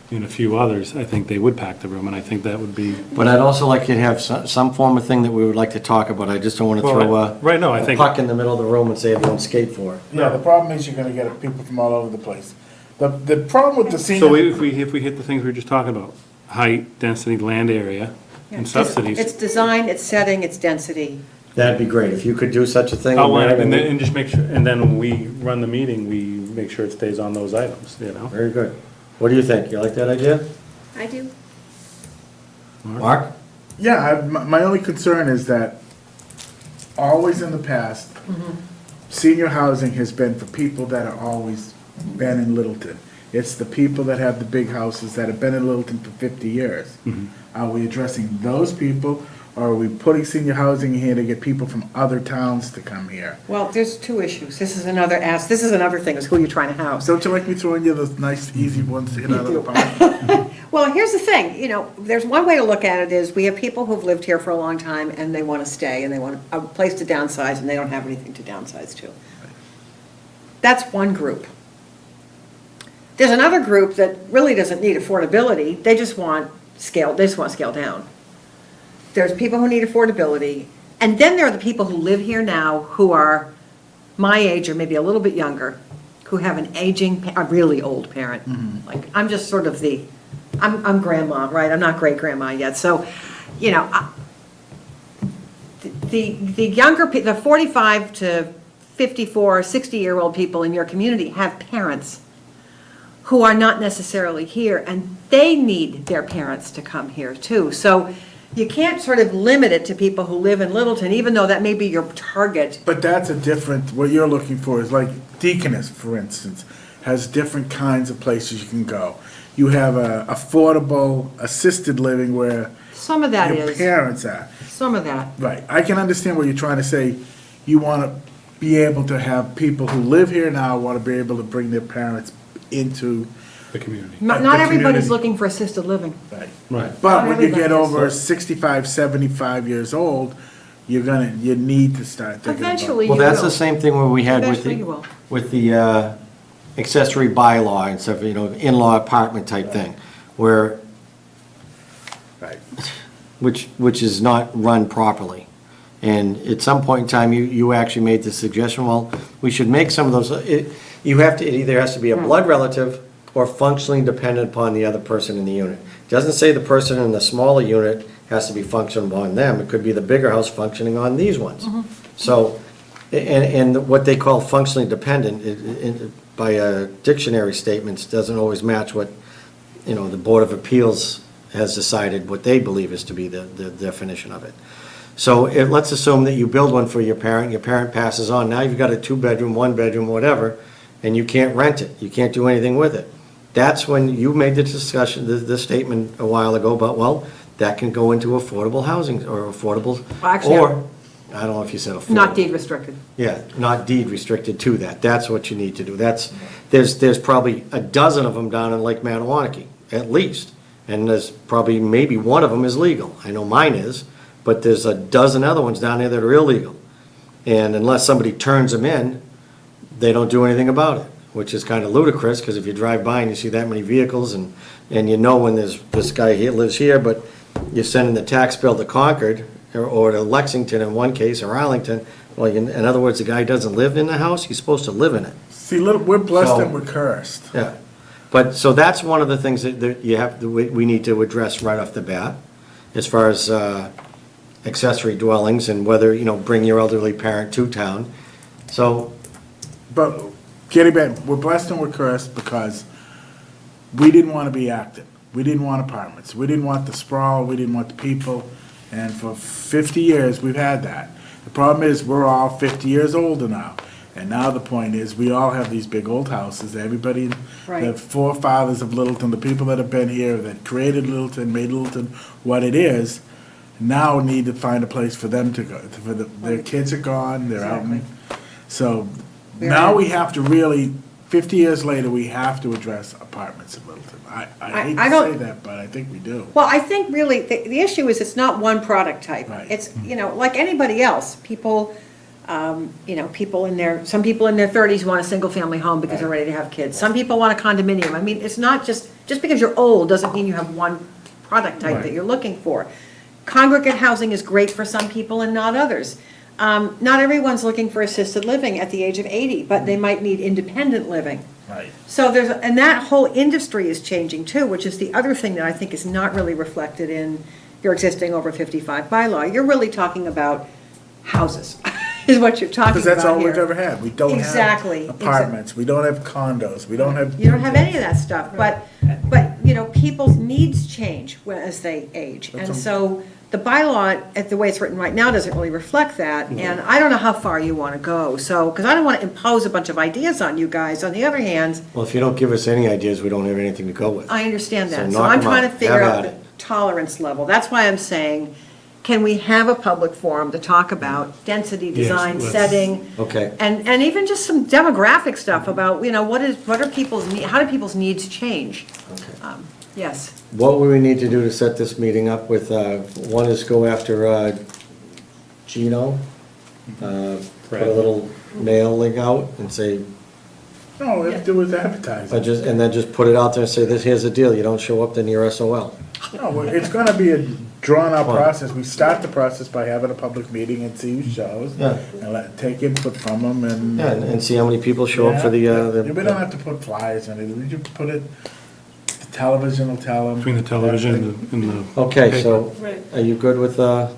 and a few others, I think they would pack the room, and I think that would be. But I'd also like you to have some form of thing that we would like to talk about. I just don't want to Well, throw a right, no, I think- puck in the middle of the room and say everyone skate for it. yeah, the problem is you're gonna get people from all over the place. The problem with the senior. So if we hit the things we were just talking about, height, density, land area, and subsidies. It's design, it's setting, it's density. That'd be great, if you could do such a thing. Outline it, Mary, and just make sure, and then when we run the meeting, we make sure it stays on those items, you know? Very good. What do you think? You like that idea? I do. Mark? Yeah, my only concern is that always in the past, senior housing has been for people that are always been in Littleton. It's the people that have the big houses that have been in Littleton for 50 years. Are we addressing those people, or are we putting senior housing here to get people from other towns to come here? Well, there's two issues. This is another thing, is who you're trying to house. Don't you like me throwing you the nice, easy ones to hit out of the park? Well, here's the thing, you know, there's one way to look at it is, we have people who've lived here for a long time, and they want to stay, and they want a place to downsize, and they don't have anything to downsize to. That's one group. There's another group that really doesn't need affordability, they just want scale down. There's people who need affordability, and then there are the people who live here now, who are my age or maybe a little bit younger, who have an aging, a really old parent. Like, I'm just sort of I'm grandma, right? I'm not great grandma yet. So, you know, the younger, the 45 to 54, 60-year-old people in your community have parents who are not necessarily here, and they need their parents to come here too. So you can't sort of limit it to people who live in Littleton, even though that may be your target. But that's a different, what you're looking for is like Deaconess, for instance, has different kinds of places you can go. You have a affordable assisted living where Some of that your is, parents are. some of that. Right, I can understand what you're trying to say. You want to be able to have people who live here now want to be able to bring their parents into, The community. Not the everybody's community. looking for assisted living. right. Right. But Not when you get everybody over is. 65, 75 years old, you need to start thinking about. Eventually Well, you that's the will. same thing where we had Eventually you will. with the accessory bylaw and stuff, you know, in-law apartment type thing, where, Right. which is not run properly. And at some point in time, you actually made the suggestion, well, we should make some of those, it either has to be a blood relative or functionally dependent upon the other person in the unit. It doesn't say the person in the smaller unit has to be functioning on them, it could be the bigger house functioning on these ones. So, and what they call functionally dependent, by dictionary statements, doesn't always match what, you know, the Board of Appeals has decided what they believe is to be the definition of it. So let's assume that you build one for your parent passes on, now you've got a 2-bedroom, 1-bedroom, whatever, and you can't rent it, you can't do anything with it. That's when you made the discussion, the statement a while ago about, well, that can go into affordable housing, or affordable, Well, actually, or, I don't know if you said affordable. Not deed restricted. Yeah, not deed restricted to that, that's what you need to do, there's probably a dozen of them down in Lake Matawanaki, at least. And there's probably, maybe one of them is legal, I know mine is, but there's a dozen other ones down there that are illegal. And unless somebody turns them in, they don't do anything about it, which is kind of ludicrous, because if you drive by and you see that many vehicles, and you know when there's, this guy here lives here, but you're sending the tax bill to Concord, or to Lexington in one case, or Arlington, well, in other words, the guy doesn't live in the house, he's supposed to live in it. See, we're blessed So- and we're cursed. Yeah, but, so that's one of the things that you have, we need to address right off the bat, as far as accessory dwellings, and whether, you know, bring your elderly parent to town. So, But getting back, we're blessed and we're cursed because we didn't want to be Acton. We didn't want apartments. We didn't want the sprawl. We didn't want the people. And for 50 years, we've had that. The problem is, we're all 50 years older now. And now the point is, we all have these big old houses. Everybody, Right. the forefathers of Littleton, the people that have been here, that created Littleton, made Littleton what it is, now need to find a place for them to go. Their kids are gone, they're out. So now we have to really, 50 years later, we have to address apartments in Littleton. I hate I to don't- say that, but I think we do. Well, I think really, the issue is it's not one product type. Right. It's, you know, like anybody else, people, you know, some people in their 30s want a single-family home because they're ready to have kids. Some people want a condominium. I mean, it's not just because you're old doesn't mean you have one product type that Right. you're looking for. Congregate housing is great for some people and not others. Not everyone's looking for assisted living at the age of 80, but they might need independent living. Right. So and that whole industry is changing too, which is the other thing that I think is not really reflected in your existing over 55 bylaw. You're really talking about houses, is what you're talking about Because that's all here. we've ever had. We don't Exactly, have apartments, we don't have condos, we don't have. You don't have any of that stuff, but, you know, people's needs change as they age. And so the bylaw, the way it's written right now, doesn't really reflect that, and I don't know how far you want to go, so, because I don't want to impose a bunch of ideas on you guys. On the other hand, Well, if you don't give us any ideas, we don't have anything to go with. I understand that, so knock I'm 'em trying to out. figure Have out at the it. tolerance level. That's why I'm saying, can we have a public forum to talk about density, design, let's- setting? Okay. And even just some demographic stuff about, you know, what are people's, how do people's needs change? Yes. What would we need to do to set this meeting up with, one is go after Gino, put a little mailing out and say, No, if there was advertising. and then just put it out there and say, here's the deal, you don't show up, then you're SOL. No, well, it's gonna be a drawn-out Fine. process. We start the process by having a public meeting and see who shows. Yeah. And take input from them and. Yeah, and see how many people show up for the, Yeah, we don't have to put flyers in it, we just put it, the television will tell them. Between the television and the. Okay, so, Right. are you good with, The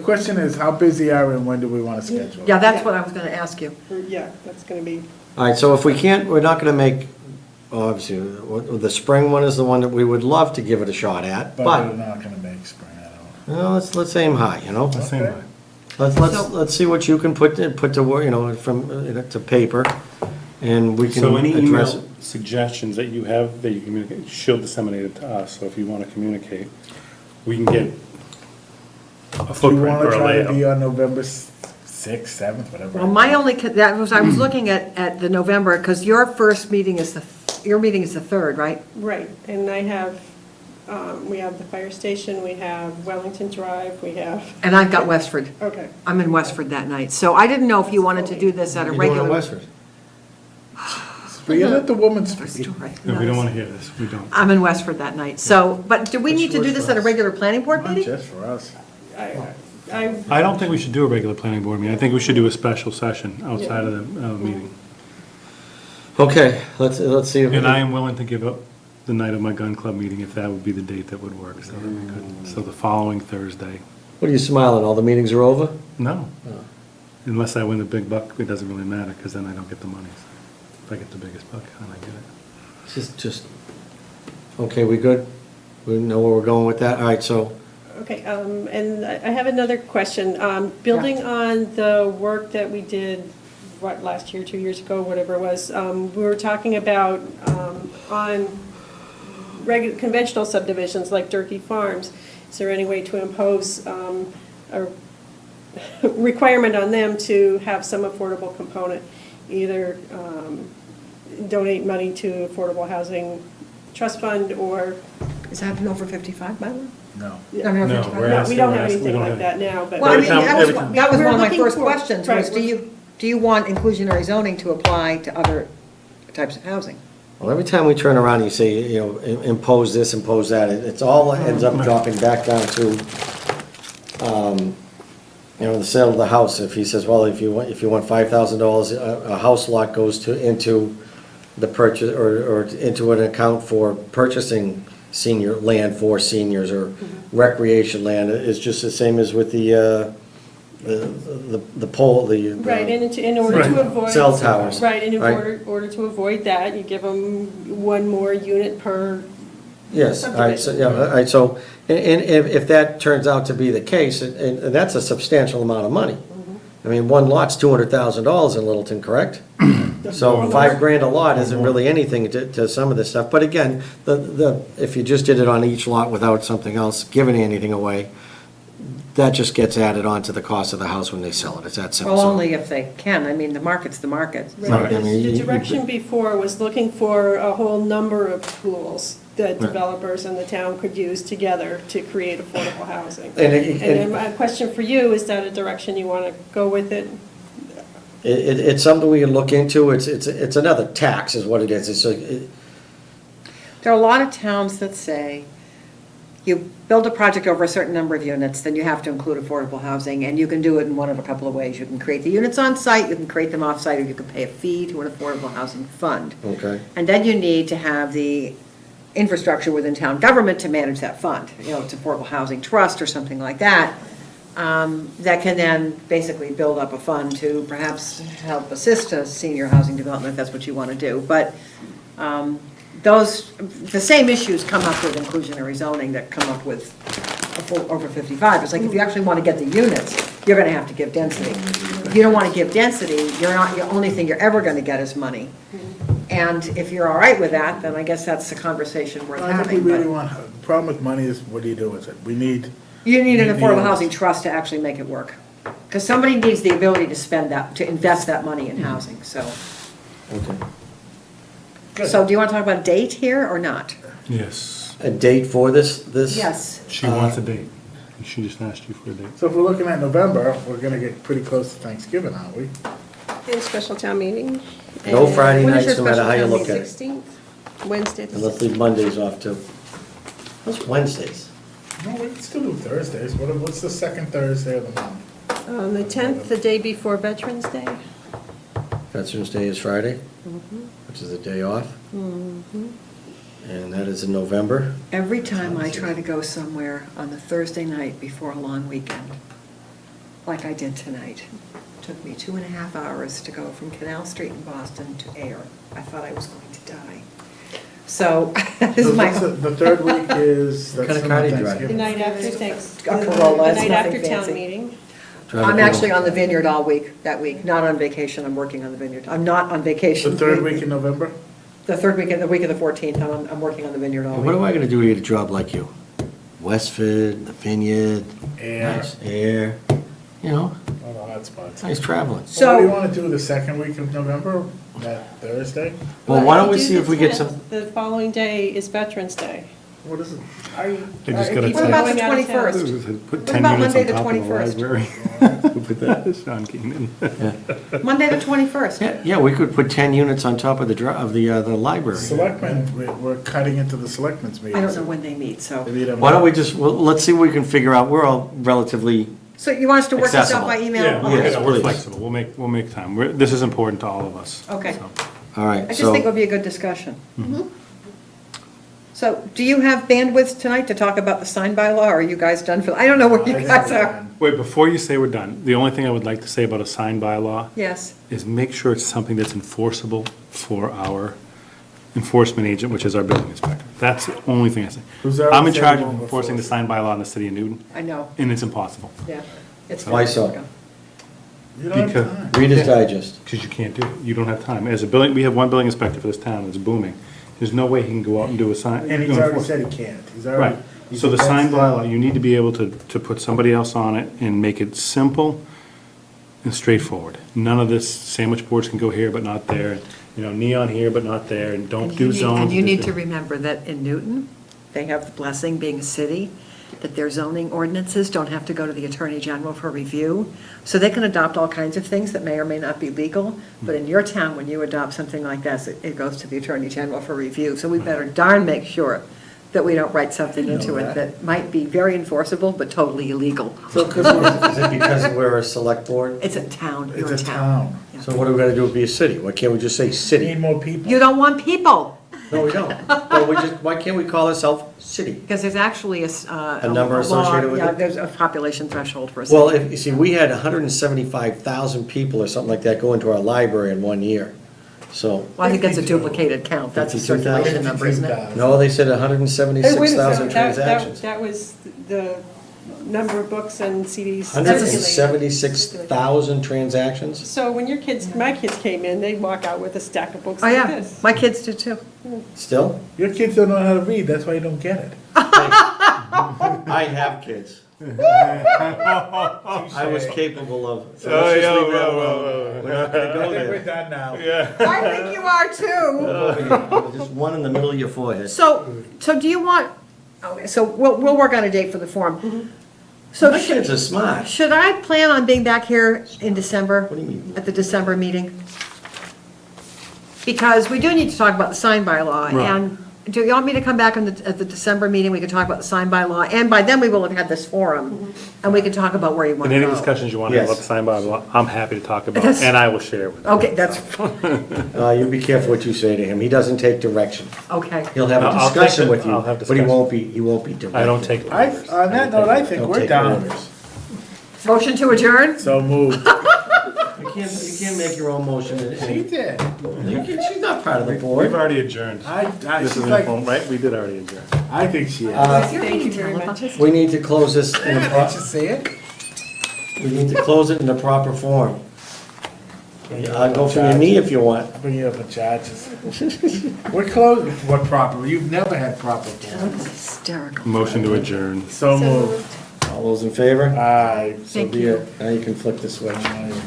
question is, how busy are we and when do we wanna schedule? Yeah, that's what I was gonna ask you. Yeah, that's gonna be, all right, so if we can't, we're not gonna make, obviously, the spring one is the one that we would love to give it a shot at, But we're but, not gonna make spring, I don't. well, let's aim high, you know? Same way. Let's see what you can put to work, you know, from, to paper, and we can So any address. email suggestions that you have, that you communicate, she'll disseminate it to us, so if you want to communicate, we can get a Do you footprint wanna or a try to be layout. on November 6th, 7th, whatever? Well, my only, that was, I was looking at the November, because your first meeting is your meeting is the 3rd, right? right, and I have, we have the fire station, we have Wellington Drive, we have, And I've got Westford. okay. I'm in Westford that night, so I didn't know if you wanted to do this at a You're doing it regular. Westford. You're at the woman's Story. No, we don't want to hear this, we don't. I'm in Westford that night, so, but do we need to do this at a regular planning board Not meeting? just for us. I, I don't think we should do a regular planning board meeting, I think we should do a special session outside of the meeting. Okay, let's see if. And I am willing to give up the night of my gun club meeting if that would be the date that would work, so that'd be good. So the following Thursday. What are you smiling, all the meetings are over? No. Unless I win the big buck, it doesn't really matter, because then I don't get the money. So if I get the biggest buck, then I get it. Just, okay, we good? We know where we're going with that? All right, so, okay, and I have another question. Building on the work that we did, what, last year, 2 years ago, whatever it was, we were talking about on conventional subdivisions like Durkee Farms, is there any way to impose a requirement on them to have some affordable component? Either donate money to Affordable Housing Trust Fund or, Is that an over 55 bylaw? No. No, we're no, we don't we're have asking- we anything don't like have- that now, but. Well, I Every mean, time- that was every time- that was We're one of my looking first for- questions, right, was do you want inclusionary zoning to apply to other types of housing? well, every time we turn around and you say, you know, impose this, impose that, it's all ends up dropping back down to, you know, the sale of the house. If he says, well, if you want $5,000, a house lot goes into the purchase, or into an account for purchasing senior land for seniors, or recreation land, it's just the same as with the pole, Right, and in order to avoid. Cell towers. Right, and in Right. order to avoid that, you give them one more unit per. Yes, all right, so, yeah, all right, so, and if that turns out to be the case, and that's a substantial amount of money. I mean, one lot's $200,000 in Littleton, correct? So $5,000 a lot isn't really anything to some of this stuff, but again, if you just did it on each lot without something else, giving anything away, that just gets added on to the cost of the house when they sell it, it's that simple. Well, So- only if they can, I mean, the market's the market. Right, I mean, the you- direction before was looking for a whole number of tools that Right. developers in the town could use together to create affordable housing. And And then my question for you, is that a direction you want to go with it? It's something we can look into, it's another tax is what it is, it's There are a lot of towns that say, you build a project over a certain number of units, then you have to include affordable housing, and you can do it in one of a couple of ways. You can create the units on site, you can create them off site, or you can pay a fee to an affordable housing fund. okay. And then you need to have infrastructure within town government to manage that fund. You know, it's Affordable Housing Trust or something like that, that can then basically build up a fund to perhaps help assist a senior housing development, if that's what you want to do. But the same issues come up with inclusionary zoning that come up with over 55. It's like if you actually want to get the units, you're going to have to give density. If you don't want to give density, the only thing you're ever going to get is money. And if you're all right with that, then I guess that's the conversation worth I think having. we really But want, the problem with money is, what do you do with it? We need, you need an need the affordable units. housing trust to actually make it work. Because somebody needs the ability to spend that, to invest that money in housing, so. Okay. So do you want to talk about a date here or not? Yes, A date for this? Yes. she wants a date. She just asked you for a date. so if we're looking at November, we're gonna get pretty close to Thanksgiving, aren't we? And special town meeting. No And Friday When is nights, your no matter special how you town look meeting? at it. 16th, Wednesday the And let's 16th. leave Mondays off too. What's Wednesdays? No, we can still do Thursdays. What's the second Thursday of the month? The 10th, the day before Veterans Day. Veterans Day is Friday, which is a day off. And that is in November. Every time I try to go somewhere on the Thursday night before a long weekend, like I did tonight, it took me 2.5 hours to go from Canal Street in Boston to Air. I thought I was going to die. So, this is my. The third week is, What that's kind of not car do you drive? The Thanksgiving. night after Thanks. A Corolla, The it's night nothing after town fancy. meeting. I'm actually on the vineyard all week, that week, not on vacation, I'm working on the vineyard. I'm not on vacation. The third week in November? The third week, the week of the 14th, I'm working on the vineyard all What am week. I gonna do to get a job like you? Westford, the Vineyard, Air. nice air, you know, Oh, the hot spots. nice traveling. What do you So, wanna do the second week of November, that Thursday? Well, why don't we do see the if we get 10th, some, The following day is Veterans Day. What is it? Are you? They just are gotta people what about the going out of town? 21st? Put What 10 about units Monday on the top of the 21st? library. Put that, Sean Keenan. Monday the 21st. yeah, we could put 10 units on top of the library. Selectmen, we're cutting into the selectmen's meetings. I don't know when they meet, so. They meet them- Why don't we just, well, let's see what we can figure out. We're all relatively, So you want us to work this out by Accessible. email? Yeah, Okay. Yes, we're please. flexible, we'll make time. This is important to all of us. Okay. so. all right, I just so, think it would be a good discussion. So, do you have bandwidth tonight to talk about the sign bylaw, or are you guys done for, I don't know where I you think guys we're are. done. Wait, before you say we're done, the only thing I would like to say about a sign bylaw Yes, is make sure it's something that's enforceable for our enforcement agent, which is our building inspector. That's the only thing I say. Who's already I'm in said charge he of won't enforcing the enforce sign bylaw in the city of Newton, I know, and it's impossible, yeah. It's Why very so? difficult. You don't Because- have time. Reader's Digest. because you can't do it. You don't have time. As a building, we have one building inspector for this town that's booming. There's no way he can go out and do a sign. And he's already said he can't. He's already. Right, he's so the sign against it. bylaw, you need to be able to put somebody else on it and make it simple and straightforward. None of this sandwich boards can go here but not there, you know, neon here but not there, and don't do zones. And you need to remember that in Newton, they have the blessing, being a city, that their zoning ordinances don't have to go to the Attorney General for review. So they can adopt all kinds of things that may or may not be legal, but in your town, when you adopt something like this, it goes to the Attorney General for review. So we better darn make sure that we don't write something into it that might be very enforceable, but totally illegal. So, because Is it because we're a select board? It's a town, it's you're a town. Yeah. So what are we gonna do to be a city? Why can't we just say We need city? more people. You don't want people, No, we don't. Well, why can't we call ourselves city? because there's actually a number law- associated with yeah, it? there's a population threshold for a city. Well, if, you see, we had 175,000 people or something like that go into our library in 1 year. So, Well, I think that's a duplicated count, that's a 52,000. circulation number, isn't it? 52,000. no, they said Hey, wait a 176,000 second, transactions. that was the number of books and CDs. circulated. 176,000 transactions? So when your kids, my kids came in, they'd walk out with a stack of books Oh, like yeah, this. my kids do too. Still? Your kids don't know how to read, that's why you don't get it. I have kids. I was capable of. So let's just leave that alone. We're not gonna go I think we're there. done now. I think you are too. Over here. Just one in the middle of your forehead. So do you want, okay, so we'll work on a date for the forum. So My kids are smart. should I plan on being back here in December? What do you mean? At the December meeting? Because we do need to talk about the sign bylaw, Right. and do you want me to come back at the December meeting, we can talk about the sign by law, and by then we will have had this forum, and we can talk about where you want And to any go. discussions you want to have about the Yes. sign by law, I'm happy to talk about, That's- and I will share with you. Okay, that's, You be careful what you say to him. He doesn't take direction. okay. He'll have a I'll take discussion the- with you, I'll have but he discussion. won't be directed. I don't take I, on that note, I think Don't we're take down. orders. Motion to adjourn? So moved. You can't make your own motion. She did. She's not part of the We've board. already adjourned. This This is is like, informal, right? We did already adjourn. I think she is. Thank you very much. We need to close this in Did a you see it? we need to close it in the proper form. I'll go for your knee if you want. Bring you up in charges. We're closed. What proper? You've never had proper form. Hysterical. Motion to adjourn. So moved. All those in favor? Aye. So Thank be you. it. Now you can flick the switch.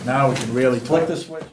Now we can really talk. Flick the switch.